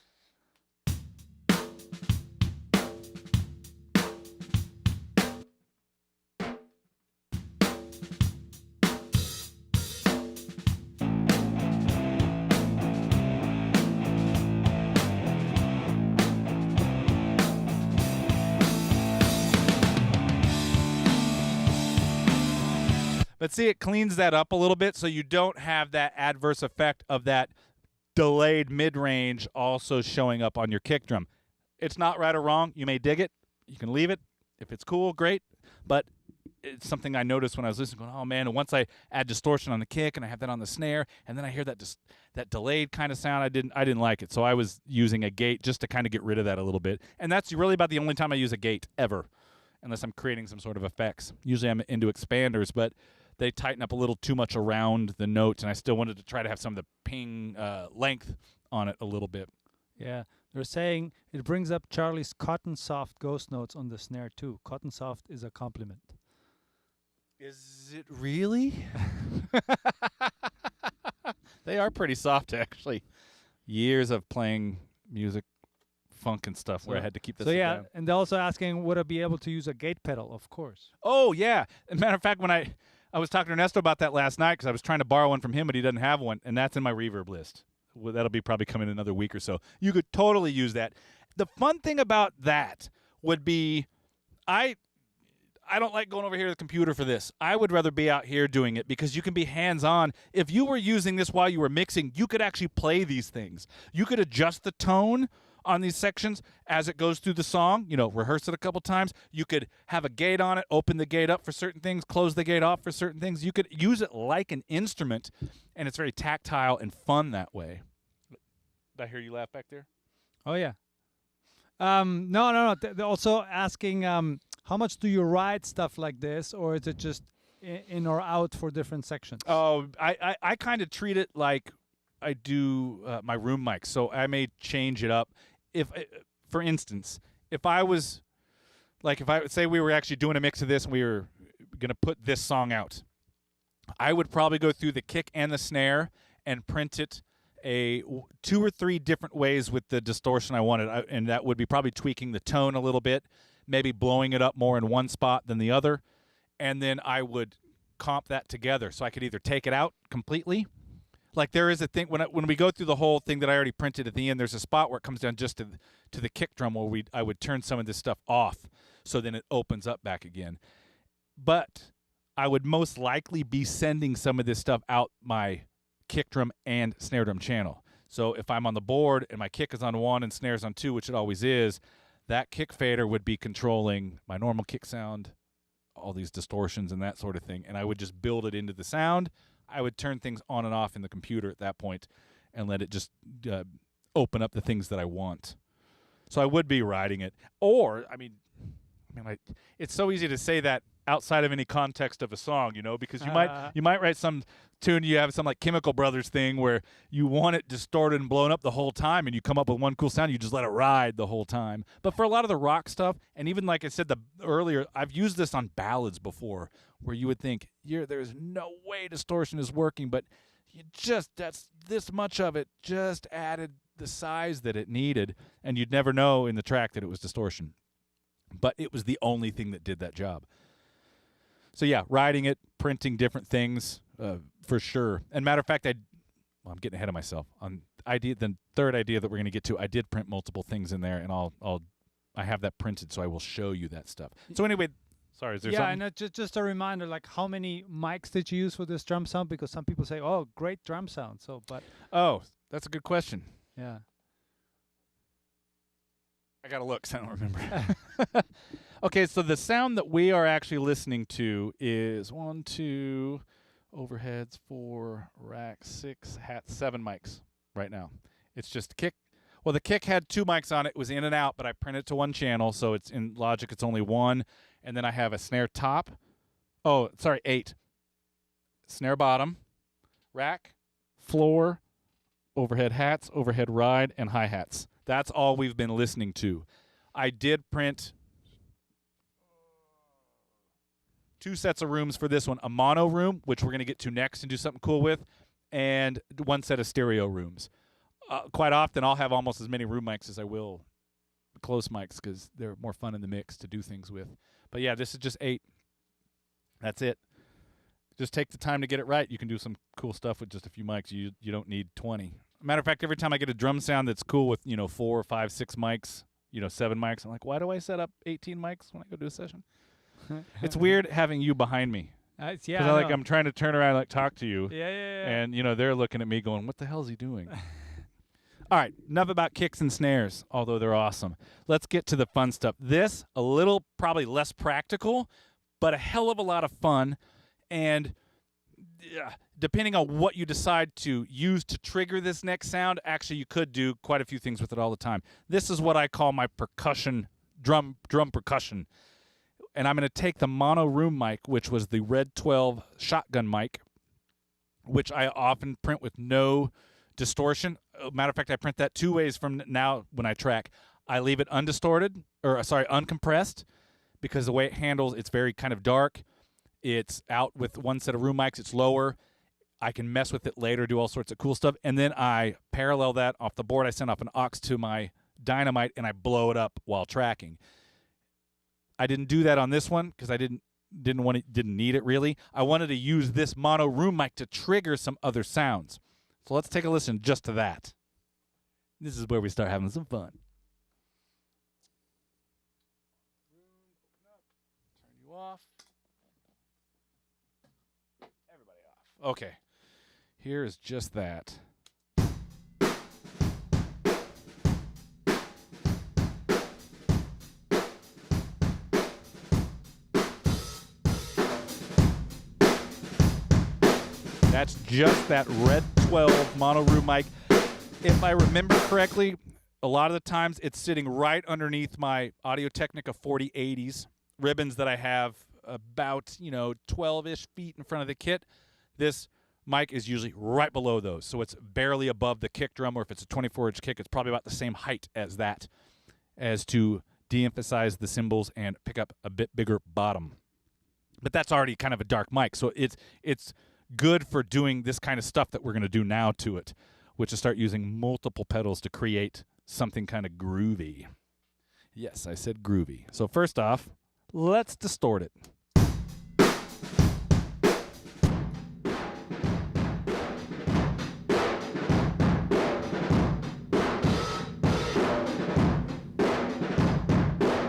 But see, it cleans that up a little bit so you don't have that adverse effect of that delayed mid-range also showing up on your kick drum. It's not right or wrong. You may dig it. You can leave it. If it's cool, great. But it's something I noticed when I was listening, going, oh, man, and once I add distortion on the kick and I have that on the snare, and then I hear that delayed kind of sound, I didn't like it. So I was using a gate just to kind of get rid of that a little bit. And that's really about the only time I use a gate ever, unless I'm creating some sort of effects. Usually I'm into expanders, but they tighten up a little too much around the notes, and I still wanted to try to have some of the ping length on it a little bit. Yeah, they're saying it brings up Charlie's cotton soft ghost notes on the snare too. Cotton soft is a compliment. Is it really? They are pretty soft, actually. Years of playing music, funk and stuff, where I had to keep this down. And they're also asking, would I be able to use a gate pedal? Of course. Oh, yeah. As a matter of fact, when I was talking to Ernesto about that last night because I was trying to borrow one from him, but he doesn't have one, and that's in my reverb list. Well, that'll be probably coming in another week or so. You could totally use that. The fun thing about that would be I don't like going over here to the computer for this. I would rather be out here doing it because you can be hands-on. If you were using this while you were mixing, you could actually play these things. You could adjust the tone on these sections as it goes through the song, rehearse it a couple times. You could have a gate on it, open the gate up for certain things, close the gate off for certain things. You could use it like an instrument, and it's very tactile and fun that way. Did I hear you laugh back there? Oh, yeah. No. They're also asking, how much do you ride stuff like this, or is it just in or out for different sections? Oh, I kind of treat it like I do my room mics, so I may change it up. If, for instance, if I would say we were actually doing a mix of this and we were going to put this song out, I would probably go through the kick and the snare and print it 2 or 3 different ways with the distortion I wanted, and that would be probably tweaking the tone a little bit, maybe blowing it up more in one spot than the other, and then I would comp that together so I could either take it out completely. Like there is a thing when we go through the whole thing that I already printed at the end, there's a spot where it comes down just to the kick drum where I would turn some of this stuff off so then it opens up back again. But I would most likely be sending some of this stuff out my kick drum and snare drum channel. So if I'm on the board and my kick is on 1 and snare's on 2, which it always is, that kick fader would be controlling my normal kick sound, all these distortions and that sort of thing, and I would just build it into the sound. I would turn things on and off in the computer at that point and let it just open up the things that I want. So I would be riding it. Or, it's so easy to say that outside of any context of a song, because you might write some tune, you have some like Chemical Brothers thing where you want it distorted and blown up the whole time and you come up with one cool sound, you just let it ride the whole time. But for a lot of the rock stuff, and even like I said earlier, I've used this on ballads before where you would think, there's no way distortion is working, but that's this much of it just added the size that it needed, and you'd never know in the track that it was distortion. But it was the only thing that did that job. So yeah, writing it, printing different things, for sure. And matter of fact, I'm getting ahead of myself. On the third idea that we're going to get to, I did print multiple things in there, and I have that printed, so I will show you that stuff. So anyway, sorry, is there something? Yeah, and just a reminder, like how many mics did you use for this drum sound? Because some people say, oh, great drum sound. Oh, that's a good question. Yeah. I got to look, because I don't remember. Okay, so the sound that we are actually listening to is 1, 2, overheads, 4, rack, 6, hats, 7 mics right now. It's just kick. Well, the kick had 2 mics on it. It was in and out, but I printed to 1 channel, so it's in Logic. It's only 1. And then I have a snare top. 8. Snare bottom, rack, floor, overhead hats, overhead ride, and hi-hats. That's all we've been listening to. I did print 2 sets of rooms for this one, a mono room, which we're going to get to next and do something cool with, and 1 set of stereo rooms. Quite often, I'll have almost as many room mics as I will close mics because they're more fun in the mix to do things with. But yeah, this is just 8. That's it. Just take the time to get it right. You can do some cool stuff with just a few mics. You don't need 20. Matter of fact, every time I get a drum sound that's cool with 4, 5, 6 mics, 7 mics, I'm like, why do I set up 18 mics when I go do a session? It's weird having you behind me Yeah, Because I'm trying to turn around and like talk to you. Yeah. And, they're looking at me going, what the hell is he doing? All right, enough about kicks and snares, although they're awesome. Let's get to the fun stuff. This, a little probably less practical, but a hell of a lot of fun. And depending on what you decide to use to trigger this next sound, actually you could do quite a few things with it all the time. This is what I call my percussion, drum percussion. And I'm going to take the mono room mic, which was the Red 12 shotgun mic, which I often print with no distortion. Matter of fact, I print that 2 ways from now when I track. I leave it uncompressed, because the way it handles, it's very kind of dark. It's out with one set of room mics. It's lower. I can mess with it later, do all sorts of cool stuff. And then I parallel that off the board. I send off an aux to my Dynamite, and I blow it up while tracking. I didn't do that on this one because I didn't need it really. I wanted to use this mono room mic to trigger some other sounds. So let's take a listen just to that. This is where we start having some fun. Turn you off. Everybody off. Okay. Here is just that. That's just that Red 12 mono room mic. If I remember correctly, a lot of the times it's sitting right underneath my Audio-Technica 4080s ribbons that I have about 12-ish feet in front of the kit. This mic is usually right below those, so it's barely above the kick drum, or if it's a 24-inch kick, it's probably about the same height as that, as to de-emphasize the cymbals and pick up a bit bigger bottom. But that's already kind of a dark mic, so it's good for doing this kind of stuff that we're going to do now to it, which is start using multiple pedals to create something kind of groovy. Yes, I said groovy. So first off, let's distort it.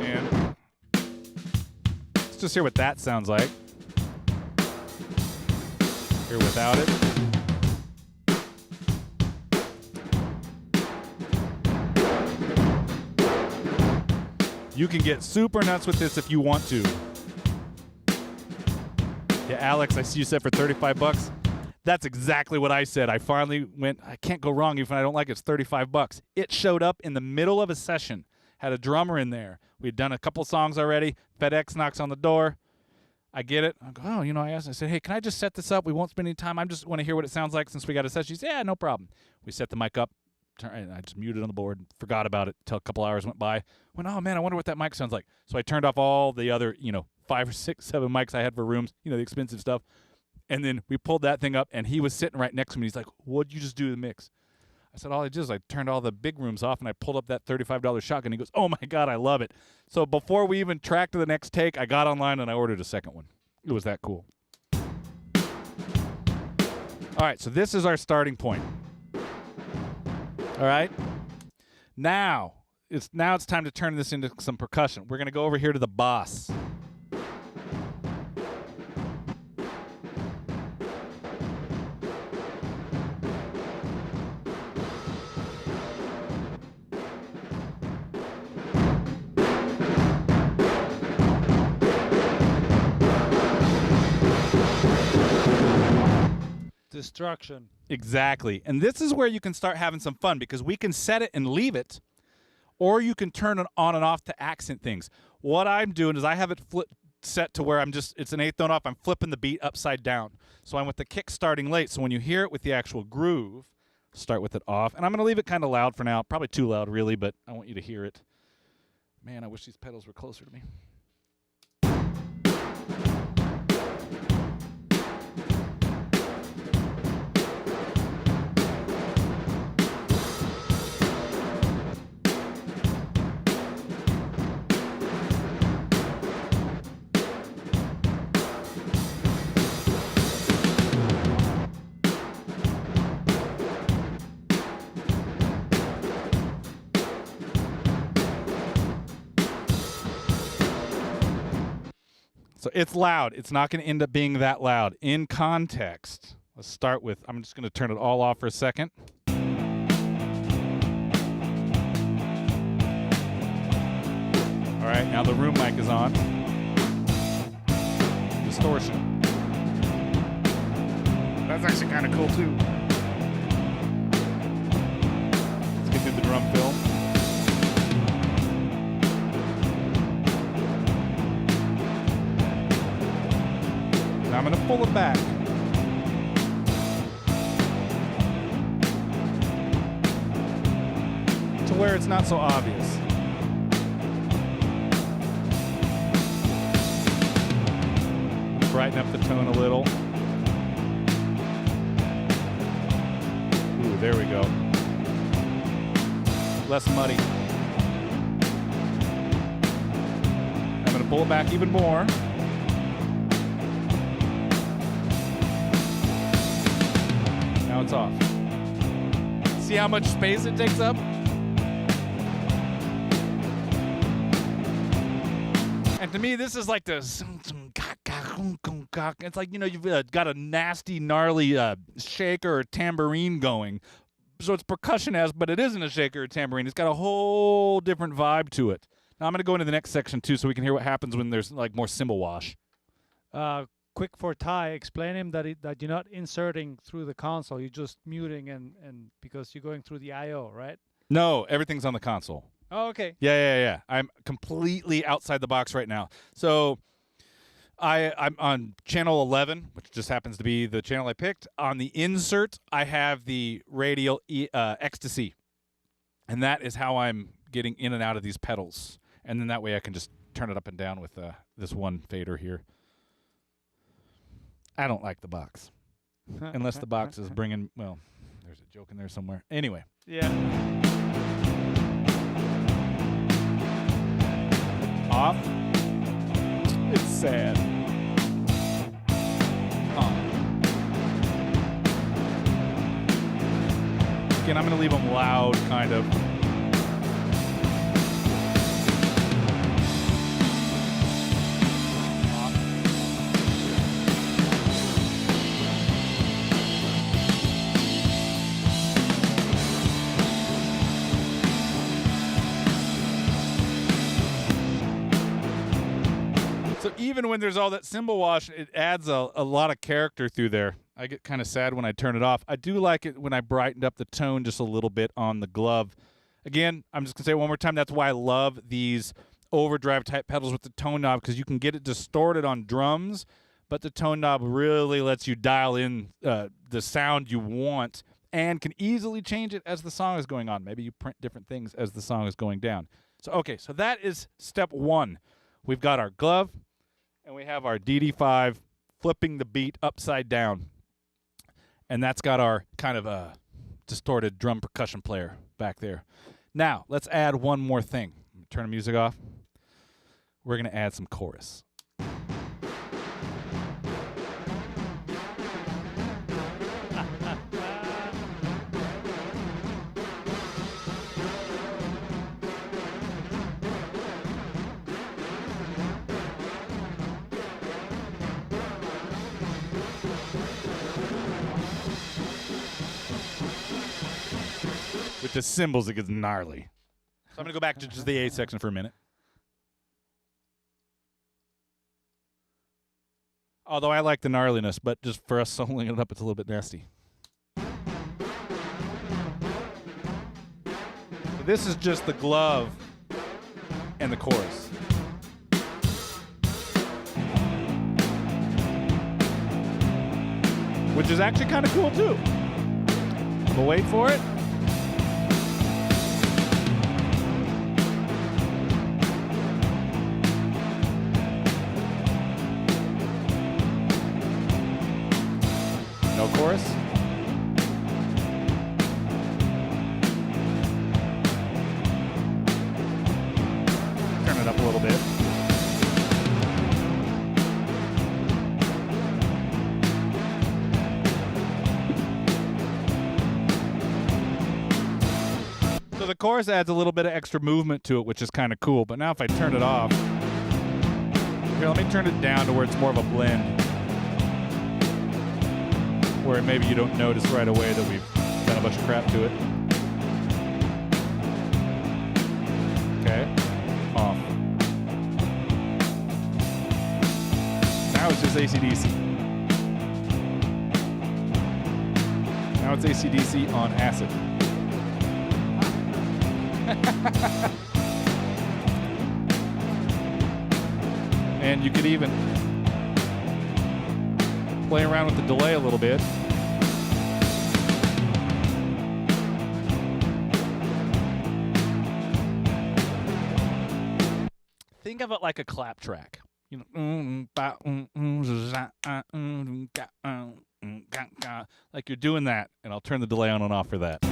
And let's just hear what that sounds like. Here without it. You can get super nuts with this if you want to. Yeah, Alex, I see you said for 35 bucks. That's exactly what I said. I finally went, I can't go wrong even if I don't like it. It's 35 bucks. It showed up in the middle of a session. Had a drummer in there. We'd done a couple songs already. FedEx knocks on the door. I get it. I go, I asked. I said, hey, can I just set this up? We won't spend any time. I just want to hear what it sounds like since we got a session. She said, yeah, no problem. We set the mic up. I just muted on the board. Forgot about it until a couple hours went by. Went, oh, man, I wonder what that mic sounds like. So I turned off all the other, 5 or 6, 7 mics I had for rooms, the expensive stuff. And then we pulled that thing up, and he was sitting right next to me. He's like, what'd you just do to the mix? I said, all I did is I turned all the big rooms off, and I pulled up that $35 shotgun. He goes, oh, my God, I love it. So before we even tracked to the next take, I got online, and I ordered a second one. It was that cool. All right, so this is our starting point. All right? Now it's time to turn this into some percussion. We're going to go over here to the boss. Destruction. Exactly. And this is where you can start having some fun because we can set it and leave it, or you can turn it on and off to accent things. What I'm doing is I have it set to where it's an eighth note off. I'm flipping the beat upside down. So I'm with the kick starting late. So when you hear it with the actual groove, start with it off. And I'm going to leave it kind of loud for now. Probably too loud, really, but I want you to hear it. Man, I wish these pedals were closer to me. it's loud. It's not going to end up being that loud. In context, let's start with, I'm just going to turn it all off for a second. All right, now the room mic is on. Distortion. That's actually kind of cool too. Let's get through the drum fill. Now I'm going to pull it back. To where it's not so obvious. Brighten up the tone a little. Ooh, there we go. Less muddy. I'm going to pull it back even more. Now it's off. See how much space it takes up? And to me, this is like the... It's like, you know, you've got a nasty, gnarly shaker or tambourine going. So it's percussion-esque, but it isn't a shaker or tambourine. It's got a whole different vibe to it. Now I'm going to go into the next section, too, so we can hear what happens when there's, like, more cymbal wash. Quick for Ty, explain him that you're not inserting through the console. You're just muting and because you're going through the I/O, right? No, everything's on the console. Oh, okay. Yeah. I'm completely outside the box right now. So I'm on channel 11, which just happens to be the channel I picked. On the insert, I have the Radial XTC. And that is how I'm getting in and out of these pedals. And then that way I can just turn it up and down with this one fader here. I don't like the box. Unless the box is bringing, well, there's a joke in there somewhere. Anyway. Yeah. Off. It's sad. Again, I'm going to leave them loud, kind of. So even when there's all that cymbal wash, it adds a lot of character through there. I get kind of sad when I turn it off. I do like it when I brightened up the tone just a little bit on the glove. Again, I'm just going to say it one more time, that's why I love these overdrive type pedals with the tone knob, because you can get it distorted on drums, but the tone knob really lets you dial in the sound you want and can easily change it as the song is going on. Maybe you print different things as the song is going down. So, okay, so that is step one. We've got our glove, and we have our DD5 flipping the beat upside down. And that's got our kind of distorted drum percussion player back there. Now, let's add one more thing. Turn the music off. We're going to add some chorus. With the cymbals, it gets gnarly. So I'm going to go back to just the A section for a minute. Although I like the gnarliness, but just for us soloing it up, it's a little bit nasty. So this is just the glove and the chorus. Which is actually kind of cool, too. But wait for it. No chorus. Turn it up a little bit. So the chorus adds a little bit of extra movement to it, which is kind of cool. But now if I turn it off, Here, let me turn it down to where it's more of a blend, where maybe you don't notice right away that we've done a bunch of crap to it. Okay, off. Now it's just AC/DC. Now it's AC/DC on acid. And you could even play around with the delay a little bit. Think of it like a clap track. You know, like you're doing that, and I'll turn the delay on and off for that.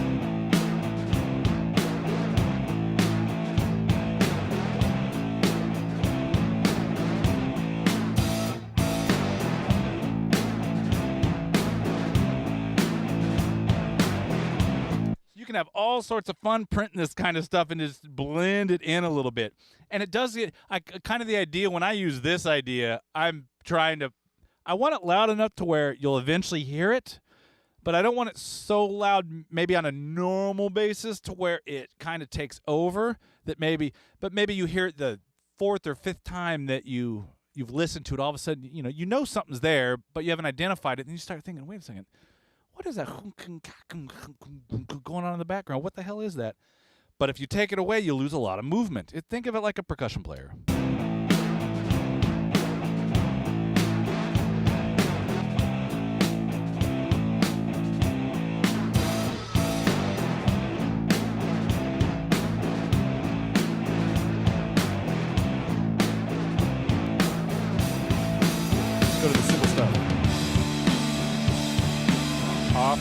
You can have all sorts of fun printing this kind of stuff and just blend it in a little bit. And it does get, kind of the idea, when I use this idea, I want it loud enough to where you'll eventually hear it, but I don't want it so loud maybe on a normal basis to where it kind of takes over, but maybe you hear it the fourth or fifth time that you've listened to it, all of a sudden, you know something's there, but you haven't identified it, and you start thinking, wait a second, what is that going on in the background? What the hell is that? But if you take it away, you lose a lot of movement. Think of it like a percussion player. Go to the simple stuff. Off.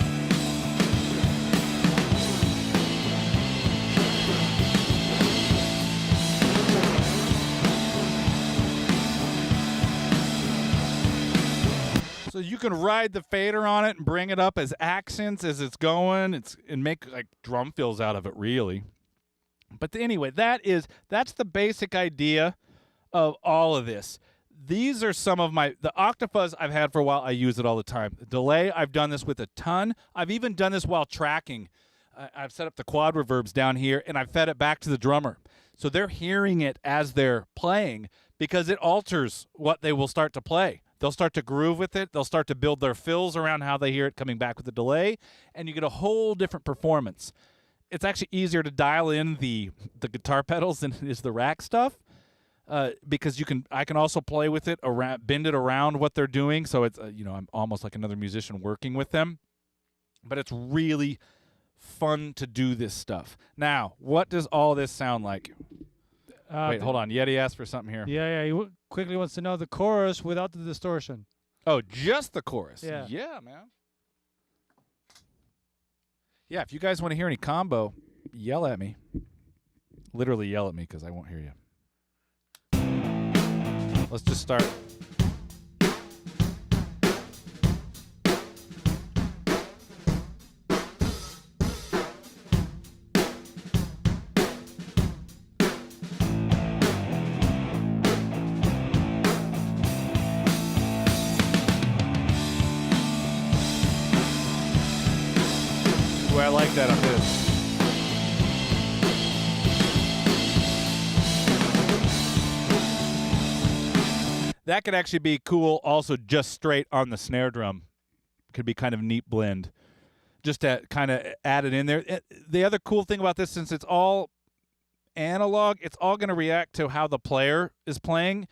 So you can ride the fader on it and bring it up as accents as it's going, and make like drum fills out of it, really. But anyway, that's the basic idea of all of this. These are some of the Octa Fuzz I've had for a while. I use it all the time. The delay, I've done this with a ton. I've even done this while tracking. I've set up the quad reverbs down here, and I've fed it back to the drummer. So they're hearing it as they're playing because it alters what they will start to play. They'll start to groove with it. They'll start to build their fills around how they hear it coming back with the delay, and you get a whole different performance. It's actually easier to dial in the guitar pedals than it is the rack stuff. Because I can also play with it around, bend it around what they're doing. So it's I'm almost like another musician working with them. But it's really fun to do this stuff. Now, what does all this sound like? Wait, hold on. Yeti asked for something here. Yeah. He quickly wants to know the chorus without the distortion. Oh, just the chorus. Yeah, man. Yeah, if you guys want to hear any combo, yell at me. Literally yell at me because I won't hear you. Let's just start. Ooh, I like that on this. That could actually be cool also just straight on the snare drum. Could be kind of a neat blend. Just to kind of add it in there. The other cool thing about this, since it's all analog, it's all going to react to how the player is playing,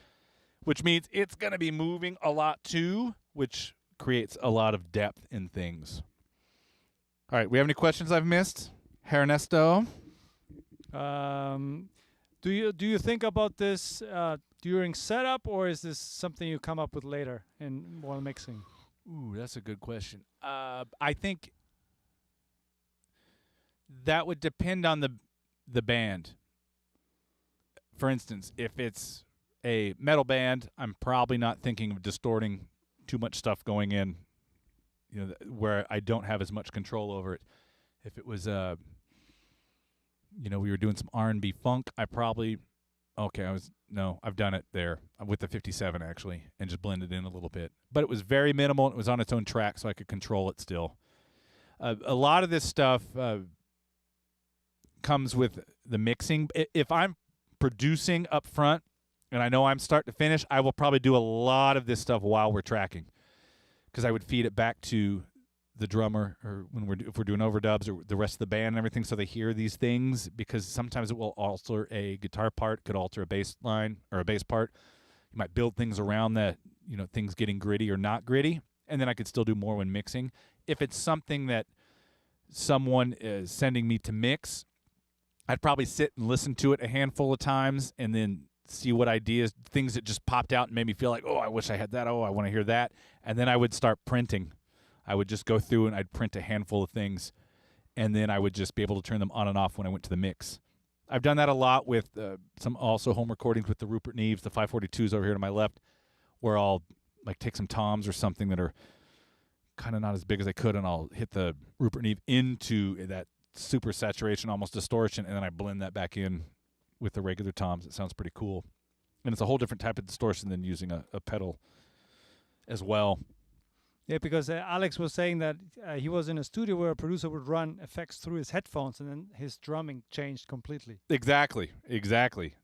which means it's going to be moving a lot too, which creates a lot of depth in things. All right, we have any questions I've missed? Ernesto? Do you think about this during setup, or is this something you come up with later while mixing? Ooh, that's a good question. I think that would depend on the band. For instance, if it's a metal band, I'm probably not thinking of distorting too much stuff going in, where I don't have as much control over it. If it was we were doing some R&B funk, I probably Okay, I've done it there with the 57 actually, and just blended in a little bit. But it was very minimal. And it was on its own track, so I could control it still. A lot of this stuff comes with the mixing. If I'm producing up front, and I know I'm start to finish, I will probably do a lot of this stuff while we're tracking, because I would feed it back to the drummer, or if we're doing overdubs, or the rest of the band and everything, so they hear these things, because sometimes it will alter a guitar part, could alter a bass line or a bass part. You might build things around that, things getting gritty or not gritty, and then I could still do more when mixing. If it's something that someone is sending me to mix, I'd probably sit and listen to it a handful of times and then see what ideas, things that just popped out and made me feel like, oh, I wish I had that. Oh, I want to hear that. And then I would start printing. I would just go through and I'd print a handful of things, and then I would just be able to turn them on and off when I went to the mix. I've done that a lot with some also home recordings with the Rupert Neves, the 542s over here to my left, where I'll like take some toms or something that are kind of not as big as I could, and I'll hit the Rupert Neve into that super saturation, almost distortion, and then I blend that back in with the regular toms. It sounds pretty cool. And it's a whole different type of distortion than using a pedal as well. Yeah, because Alex was saying that he was in a studio where a producer would run effects through his headphones, and then his drumming changed completely. Exactly.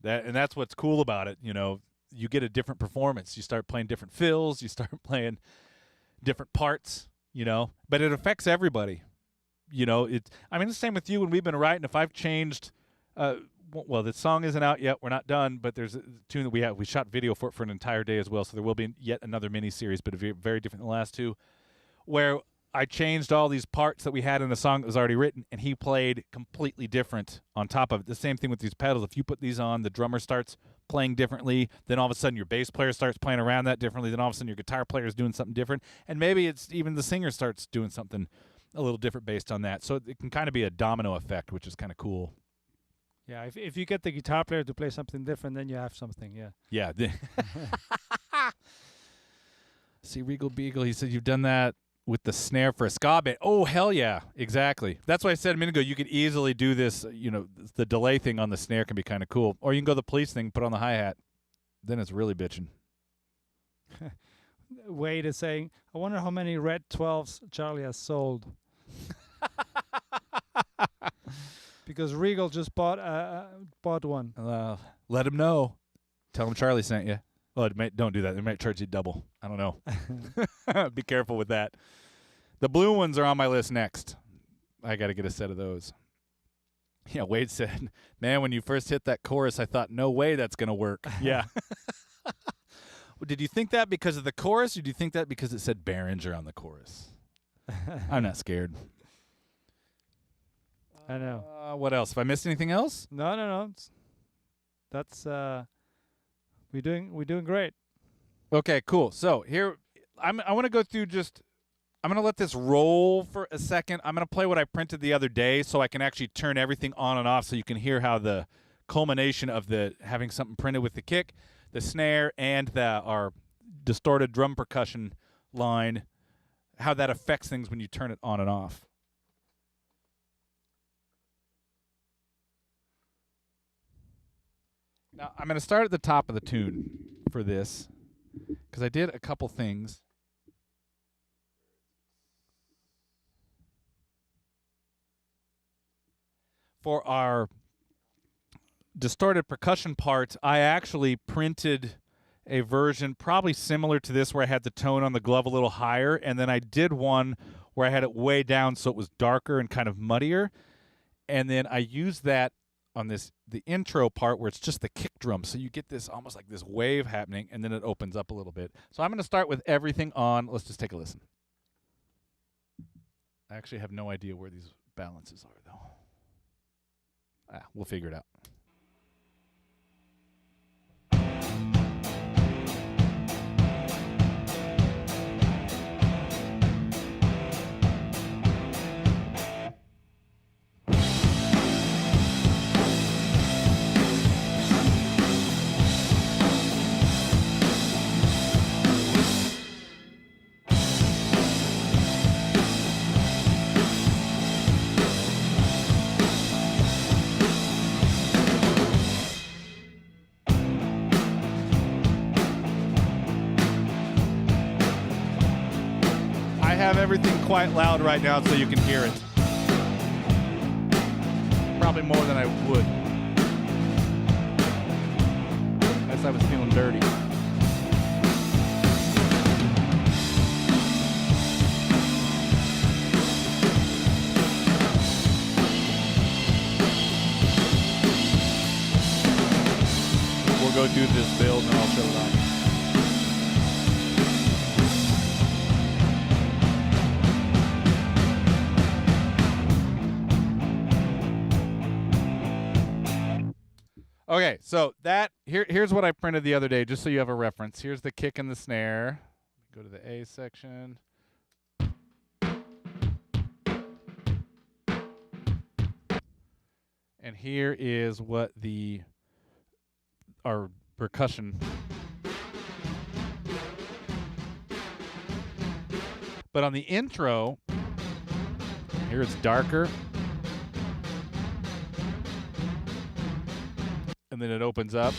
That's what's cool about it. You get a different performance. You start playing different fills. You start playing different parts. But it affects everybody. It's the same with you when we've been writing. If I've changed, well, the song isn't out yet. We're not done, but there's a tune that we shot video for an entire day as well. So there will be yet another mini series, but very different than the last two, where I changed all these parts that we had in the song that was already written, and he played completely different on top of it. The same thing with these pedals. If you put these on, the drummer starts playing differently. Then all of a sudden your bass player starts playing around that differently. Then all of a sudden your guitar player is doing something different, and maybe it's even the singer starts doing something a little different based on that. So it can kind of be a domino effect, which is kind of cool. Yeah, if you get the guitar player to play something different, then you have something, yeah. Yeah. See, Regal Beagle, he said you've done that with the snare for a ska band. Oh, hell yeah, exactly. That's why I said a minute ago, you could easily do this, the delay thing on the snare can be kind of cool. Or you can go the police thing, put on the hi-hat. Then it's really bitching. Wade is saying, I wonder how many Red 12s Charlie has sold. Because Regal just bought one. Let him know. Tell him Charlie sent you. Well, don't do that. They might charge you double. I don't know. Be careful with that. The blue ones are on my list next. I got to get a set of those. Yeah, Wade said, man, when you first hit that chorus, I thought, no way that's going to work. Yeah. Did you think that because of the chorus, or do you think that because it said Behringer on the chorus? I'm not scared. I know. What else? Have I missed anything else? No. That's we're doing great. Okay, cool. So here, I want to go through I'm going to let this roll for a second. I'm going to play what I printed the other day so I can actually turn everything on and off so you can hear how the culmination of having something printed with the kick, the snare, and our distorted drum percussion line, how that affects things when you turn it on and off. Now, I'm going to start at the top of the tune for this, because I did a couple things. For our distorted percussion parts, I actually printed a version probably similar to this where I had the tone on the glove a little higher, and then I did one where I had it way down so it was darker and kind of muddier, and then I used that on the intro part where it's just the kick drum, so you get this almost like this wave happening, and then it opens up a little bit. So I'm going to start with everything on. Let's just take a listen. I actually have no idea where these balances are, though. We'll figure it out. everything quite loud right now so you can hear it. Probably more than I would. Unless I was feeling dirty. We'll go do this build and I'll show it off. Okay, so here's what I printed the other day, just so you have a reference. Here's the kick and the snare. Go to the A section. And here is what our percussion. But on the intro, here it's darker. And then it opens up.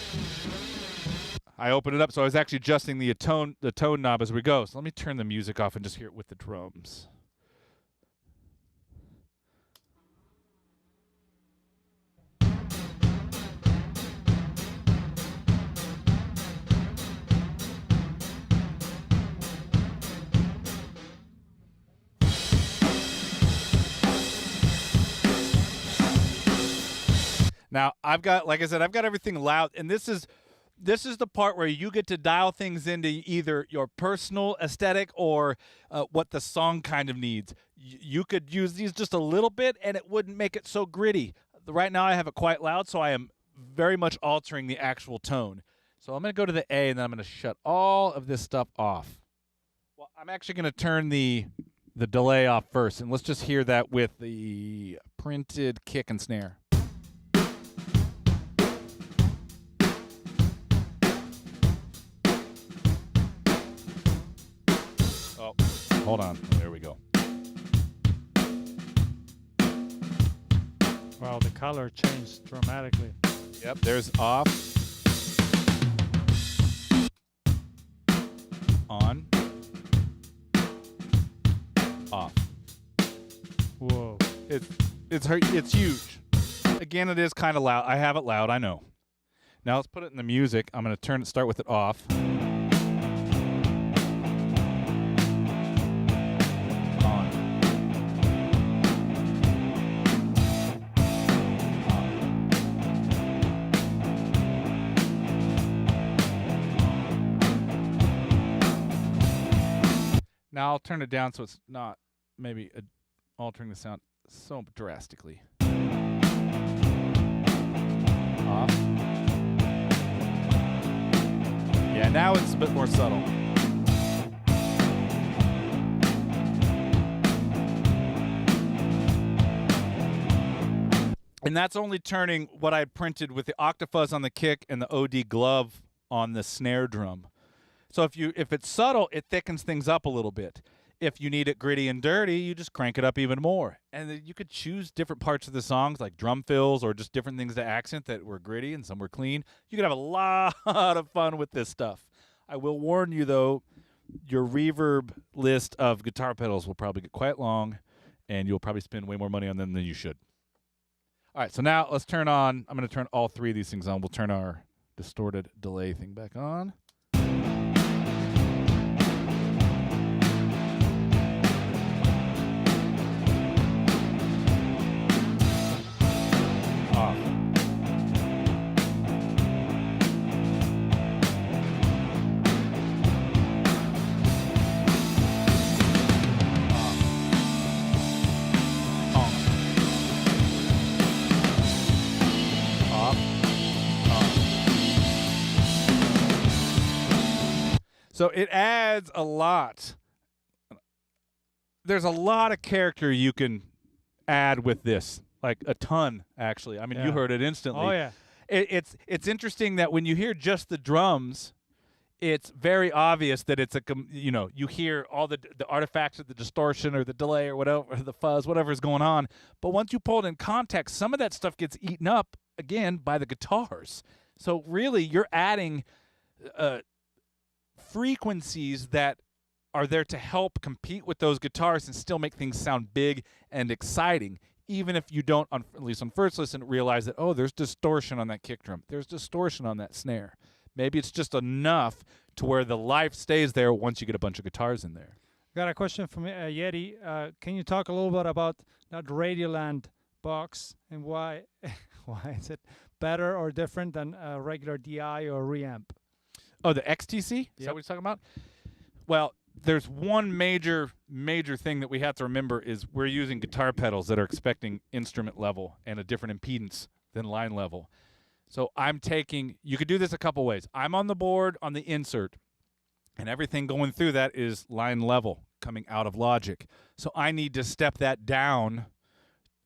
I open it up, so I was actually adjusting the tone knob as we go. So let me turn the music off and just hear it with the drums. Now, I've got, like I said, I've got everything loud, and this is the part where you get to dial things into either your personal aesthetic or what the song kind of needs. You could use these just a little bit, and it wouldn't make it so gritty. Right now, I have it quite loud, so I am very much altering the actual tone. So I'm going to go to the A, and then I'm going to shut all of this stuff off. Well, I'm actually going to turn the delay off first, and let's just hear that with the printed kick and snare. Hold on. There we go. Wow, the color changed dramatically. Yep, there's off. On. Off. Whoa. It's huge. Again, it is kind of loud. I have it loud, I know. Now let's put it in the music. I'm going to start with it off. Now I'll turn it down so it's not maybe altering the sound so drastically. Off. Yeah, now it's a bit more subtle. And that's only turning what I printed with the Octa Fuzz on the kick and the OD glove on the snare drum. So if it's subtle, it thickens things up a little bit. If you need it gritty and dirty, you just crank it up even more. And then you could choose different parts of the songs, like drum fills or just different things to accent that were gritty and some were clean. You could have a lot of fun with this stuff. I will warn you, though, your reverb list of guitar pedals will probably get quite long, and you'll probably spend way more money on them than you should. All right, so now let's turn on. I'm going to turn all three of these things on. We'll turn our distorted delay thing back on. Off. So it adds a lot. There's a lot of character you can add with this, like a ton, actually. I mean, you heard it instantly. Oh, yeah. It's interesting that when you hear just the drums, it's very obvious that it's you hear all the artifacts of the distortion or the delay or whatever, or the fuzz, whatever is going on. But once you pull it in context, some of that stuff gets eaten up, again, by the guitars. So really, you're adding frequencies that are there to help compete with those guitars and still make things sound big and exciting, even if you don't, at least on first listen, realize that, oh, there's distortion on that kick drum. There's distortion on that snare. Maybe it's just enough to where the life stays there once you get a bunch of guitars in there. Got a question from Yeti. Can you talk a little bit about that Radial box and why is it better or different than a regular DI or reamp? Oh, the XTC? Is that what you're talking about? Well, there's one major thing that we have to remember is we're using guitar pedals that are expecting instrument level and a different impedance than line level. So you could do this a couple ways. I'm on the board on the insert, and everything going through that is line level coming out of Logic. So I need to step that down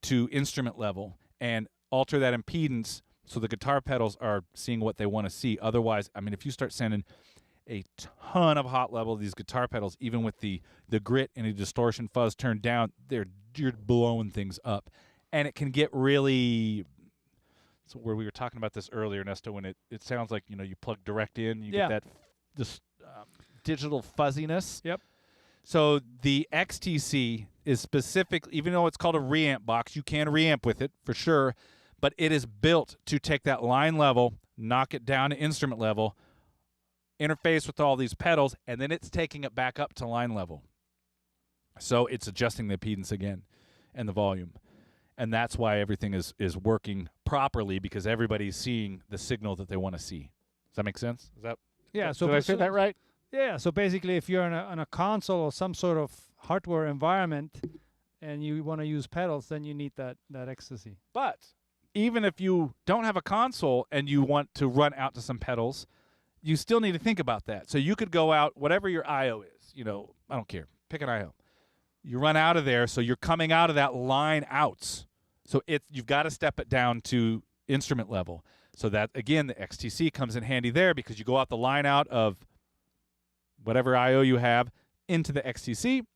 to instrument level and alter that impedance so the guitar pedals are seeing what they want to see. Otherwise, I mean, if you start sending a ton of hot level of these guitar pedals, even with the grit and the distortion fuzz turned down, you're blowing things up. And it can get really... So where we were talking about this earlier, Nesto, when it sounds like, you plug direct in, you get that digital fuzziness. Yep. So the XTC is specific, even though it's called a reamp box, you can reamp with it for sure, but it is built to take that line level, knock it down to instrument level, interface with all these pedals, and then it's taking it back up to line level. So it's adjusting the impedance again and the volume. And that's why everything is working properly, because everybody's seeing the signal that they want to see. Does that make sense? Did I say that right? Yeah. So basically, if you're on a console or some sort of hardware environment, and you want to use pedals, then you need that ecstasy. But even if you don't have a console and you want to run out to some pedals, you still need to think about that. So you could go out, whatever your I/O is. I don't care. Pick an I/O. You run out of there, so you're coming out of that line outs. So you've got to step it down to instrument level. So that, again, the XTC comes in handy there, because you go out the line out of whatever I/O you have into the XTC,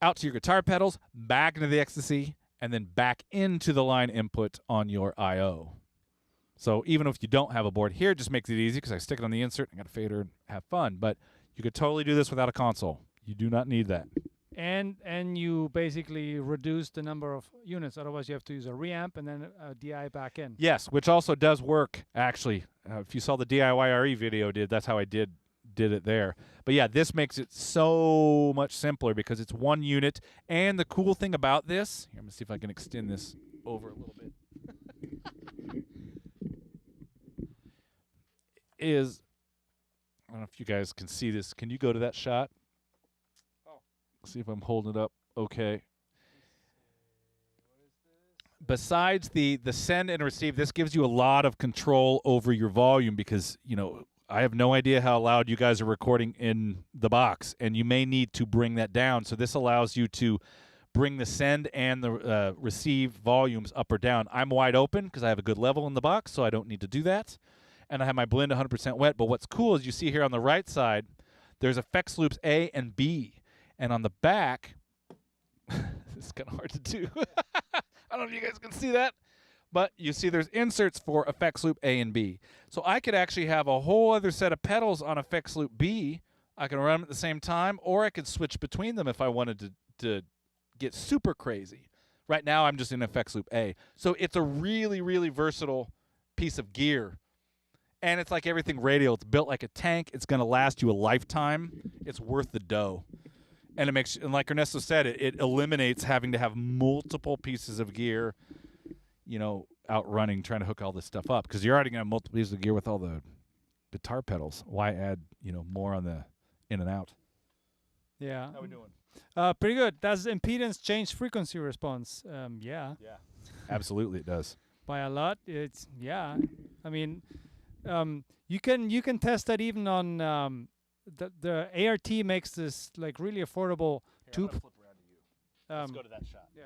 out to your guitar pedals, back into the XTC, and then back into the line input on your I/O. So even if you don't have a board here, it just makes it easy because I stick it on the insert, I got a fader, and have fun. But you could totally do this without a console. You do not need that. And you basically reduce the number of units. Otherwise, you have to use a reamp and then a DI back in. Yes, which also does work, actually. If you saw the DIY-RE video that's how I did it there. But yeah, this makes it so much simpler because it's one unit. And the cool thing about this, here, let me see if I can extend this over a little bit, is, I don't know if you guys can see this. Can you go to that shot? See if I'm holding it up okay. Besides the send and receive, this gives you a lot of control over your volume, because, I have no idea how loud you guys are recording in the box, and you may need to bring that down. So this allows you to bring the send and the receive volumes up or down. I'm wide open because I have a good level in the box, so I don't need to do that. And I have my blend 100% wet. But what's cool is you see here on the right side, there's effects loops A and B. And on the back, it's kind of hard to do. I don't know if you guys can see that, but you see there's inserts for effects loop A and B. So I could actually have a whole other set of pedals on effects loop B. I can run them at the same time, or I could switch between them if I wanted to get super crazy. Right now, I'm just in effects loop A. So it's a really, really versatile piece of gear. And it's like everything Radial. It's built like a tank. It's going to last you a lifetime. It's worth the dough. And and like Ernesto said, it eliminates having to have multiple pieces of gear, out running, trying to hook all this stuff up. Because you're already going to have multiple pieces of gear with all the guitar pedals. Why add, more on the in and out? Yeah. How we doing? Pretty good. Does impedance change frequency response? Yeah. Yeah. Absolutely, it does. By a lot. It's I mean, you can test that even on. The ART makes this like really affordable tube. I'm gonna flip around to you. Let's go to that shot. Yeah.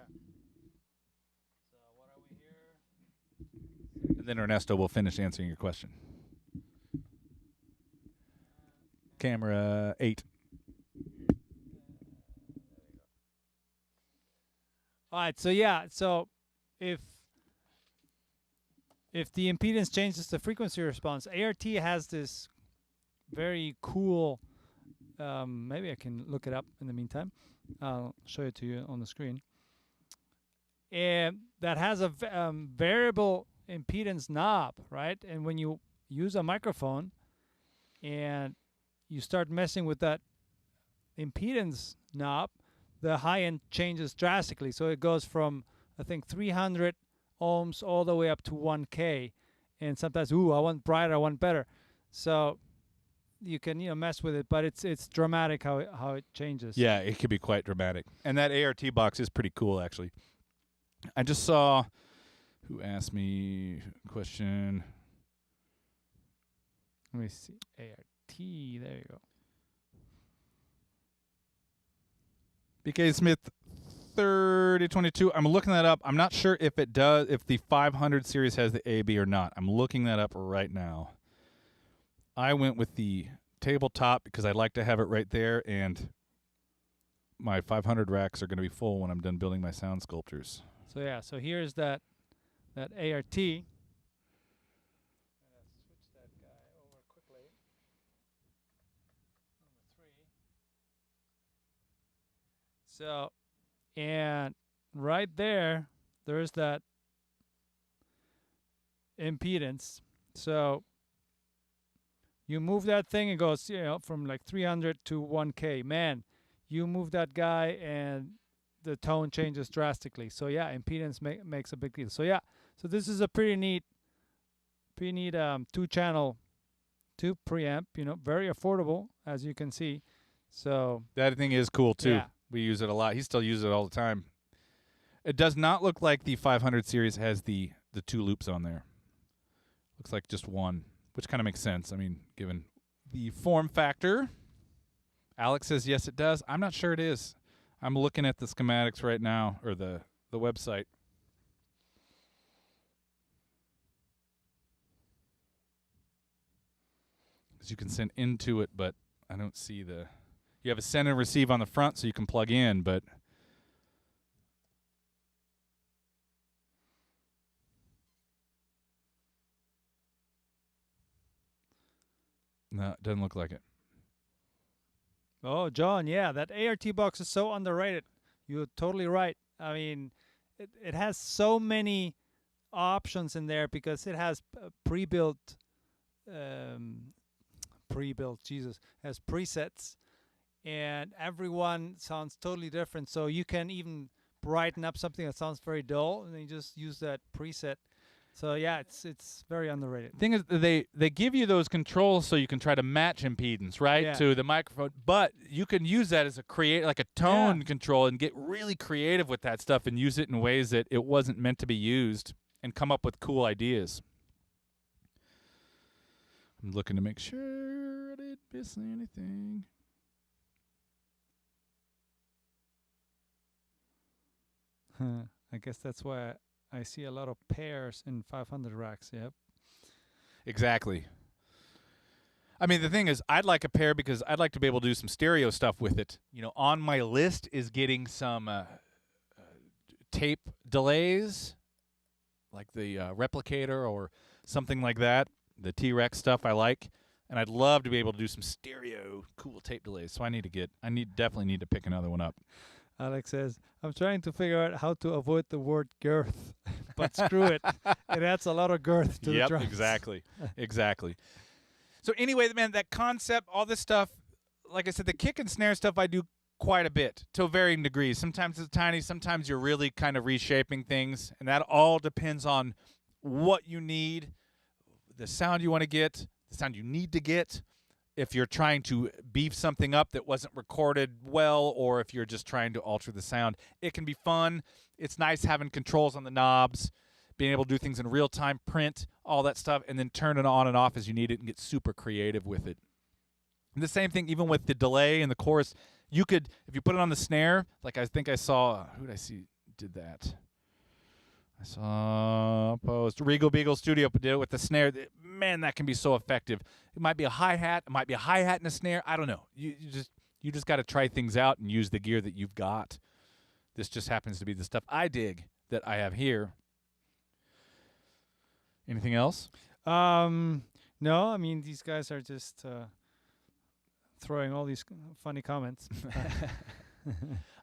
So what are we here? And then Ernesto will finish answering your question. Camera 8. All right. So if the impedance changes the frequency response, ART has this very cool maybe I can look it up in the meantime. I'll show it to you on the screen. And that has a variable impedance knob, right? And when you use a microphone and you start messing with that impedance knob, the high end changes drastically. So it goes from, I think, 300 ohms all the way up to 1K. And sometimes, ooh, I want brighter, I want better. So you can, mess with it, but it's dramatic how it changes. Yeah, it could be quite dramatic. And that ART box is pretty cool, actually. I just saw who asked me a question. Let me see. ART, there you go. BK Smith 3022. I'm looking that up. I'm not sure if it does, if the 500 series has the AB or not. I'm looking that up right now. I went with the tabletop because I'd like to have it right there, and my 500 racks are going to be full when I'm done building my sound sculptures. So yeah, so here's that ART. I'm gonna switch that guy over quickly. Number 3. So, and right there's that impedance. So you move that thing, it goes, from like 300 to 1K. Man, you move that guy and the tone changes drastically. So yeah, impedance makes a big deal. So yeah, so this is a pretty neat 2-channel tube preamp. Very affordable, as you can see. So that thing is cool too. Yeah. We use it a lot. He still uses it all the time. It does not look like the 500 series has the 2 loops on there. Looks like just one, which kind of makes sense. I mean, given the form factor. Alex says yes, it does. I'm not sure it is. I'm looking at the schematics right now, or the website. Because you can send into it, but I don't see the... You have a send and receive on the front, so you can plug in, but... No, it doesn't look like it. Oh, John, yeah, that ART box is so underrated. You're totally right. I mean, it has so many options in there because it has pre-built, has presets, and everyone sounds totally different. So you can even brighten up something that sounds very dull, and then you just use that preset. So yeah, it's very underrated. Thing is, they give you those controls so you can try to match impedance, right, Yeah. to the microphone. But you can use that as like a tone control, and get really creative with that stuff and use it in ways that it wasn't meant to be used, and come up with cool ideas. I'm looking to make sure I didn't miss anything. I guess that's why I see a lot of pairs in 500 racks. Yep. Exactly. I mean, the thing is, I'd like a pair because I'd like to be able to do some stereo stuff with it. On my list is getting some tape delays, like the Replicator or something like that. The T-Rex stuff I like. And I'd love to be able to do some stereo cool tape delays. So I definitely need to pick another one up. Alex says, I'm trying to figure out how to avoid the word girth, but screw it. It adds a lot of girth to the drums. Exactly. Exactly. So anyway, man, that concept, all this stuff, like I said, the kick and snare stuff I do quite a bit to varying degrees. Sometimes it's tiny, sometimes you're really kind of reshaping things, and that all depends on what you need, the sound you want to get, the sound you need to get. If you're trying to beef something up that wasn't recorded well, or if you're just trying to alter the sound, it can be fun. It's nice having controls on the knobs, being able to do things in real time, print, all that stuff, and then turn it on and off as you need it and get super creative with it. And the same thing even with the delay and the chorus. You could, if you put it on the snare, like I think I saw, who did I see did that? I saw post Regal Beagle Studio did it with the snare. Man, that can be so effective. It might be a hi-hat. It might be a hi-hat and a snare. I don't know. You just got to try things out and use the gear that you've got. This just happens to be the stuff I dig that I have here. Anything else? No, I mean, these guys are just throwing all these funny comments.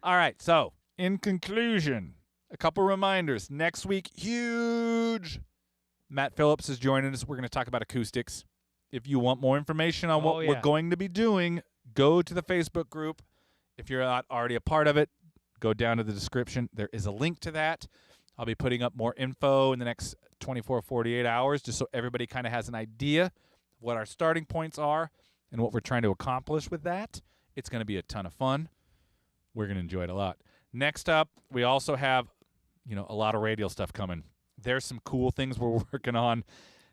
All right, so in conclusion, a couple reminders. Next week, huge. Matt Phillips is joining us. We're going to talk about acoustics. If you want more information on what we're going to be doing, go to the Facebook group. If you're not already a part of it, go down to the description. There is a link to that. I'll be putting up more info in the next 24, 48 hours just so everybody kind of has an idea of what our starting points are and what we're trying to accomplish with that. It's going to be a ton of fun. We're going to enjoy it a lot. Next up, we also have, a lot of radial stuff coming. There's some cool things we're working on,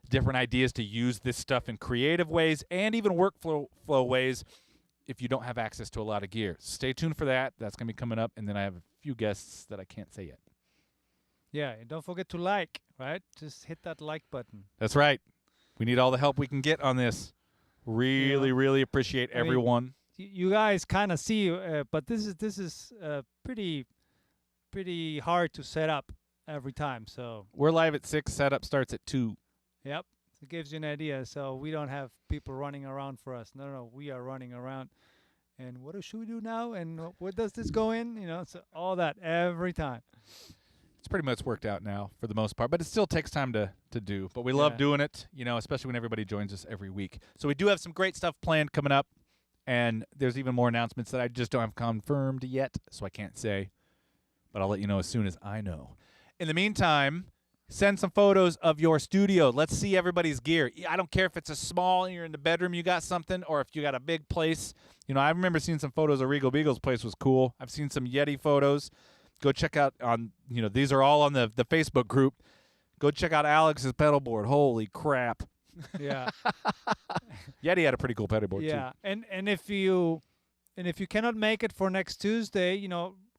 different ideas to use this stuff in creative ways and even workflow ways if you don't have access to a lot of gear. Stay tuned for that. That's going to be coming up. And then I have a few guests that I can't say yet. Yeah, and don't forget to like, right? Just hit that like button. That's right. We need all the help we can get on this. Really appreciate everyone. You guys kind of see, but this is pretty hard to set up every time. So we're live at 6. Setup starts at 2. Yep. It gives you an idea. So we don't have people running around for us. No. We are running around. And what should we do now? And where does this go in? So all that every time. It's pretty much worked out now for the most part, but it still takes time to do. But we love doing it, especially when everybody joins us every week. So we do have some great stuff planned coming up, and there's even more announcements that I just don't have confirmed yet, so I can't say. But I'll let you know as soon as I know. In the meantime, send some photos of your studio. Let's see everybody's gear. I don't care if it's a small and you're in the bedroom, you got something, or if you got a big place. I remember seeing some photos of Regal Beagle's place was cool. I've seen some Yeti photos. Go check out on, these are all on the Facebook group. Go check out Alex's pedal board. Holy crap. Yeah. Yeti had a pretty cool pedal board too. Yeah. And if you cannot make it for next Tuesday,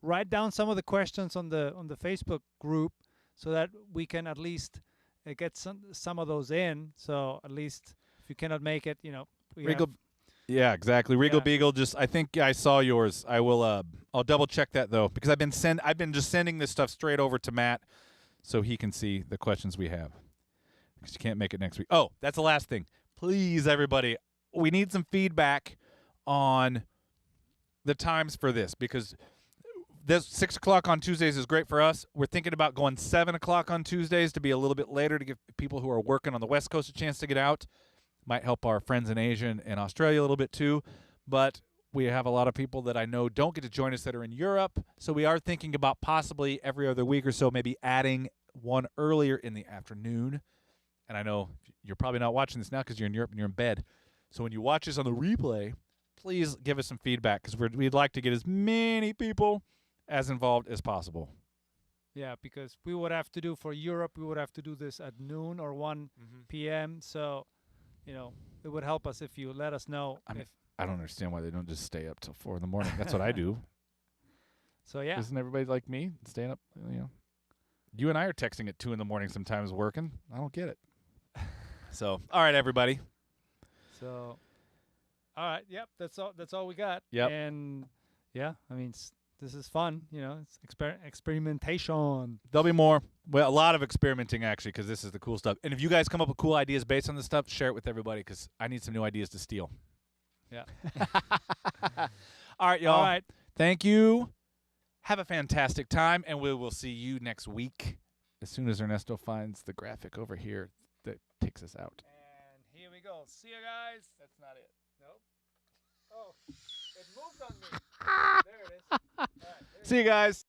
write down some of the questions on the Facebook group so that we can at least get some of those in. So at least if you cannot make it, Regal, yeah, exactly. Regal Beagle, I think I saw yours. I will I'll double check that though, because I've been just sending this stuff straight over to Matt so he can see the questions we have. Because you can't make it next week. Oh, that's the last thing. Please, everybody, we need some feedback on the times for this, because this 6 o'clock on Tuesdays is great for us. We're thinking about going 7 o'clock on Tuesdays to be a little bit later to give people who are working on the West Coast a chance to get out. Might help our friends in Asia and Australia a little bit too. But we have a lot of people that I know don't get to join us that are in Europe. So we are thinking about possibly every other week or so maybe adding one earlier in the afternoon. And I know you're probably not watching this now because you're in Europe and you're in bed. So when you watch this on the replay, please give us some feedback, because we'd like to get as many people as involved as possible. Yeah, because we would have to do for Europe, we would have to do this at noon or 1 p.m. So, it would help us if you let us know. I don't understand why they don't just stay up till 4 in the morning. That's what I do. So, yeah. Isn't everybody like me, staying up? You and I are texting at 2 in the morning sometimes working. I don't get it. So, all right, everybody. So, all right. Yep. That's all we got. Yep. And, yeah, this is fun. It's experimentation. There'll be more. Well, a lot of experimenting, actually, because this is the cool stuff. And if you guys come up with cool ideas based on this stuff, share it with everybody, because I need some new ideas to steal. Yeah. All right, y'all. All right. Thank you. Have a fantastic time, and we will see you next week as soon as Ernesto finds the graphic over here that takes us out. And here we go. See you guys. That's not it. Nope. Oh, it moved on me. There it is. All right, see you guys.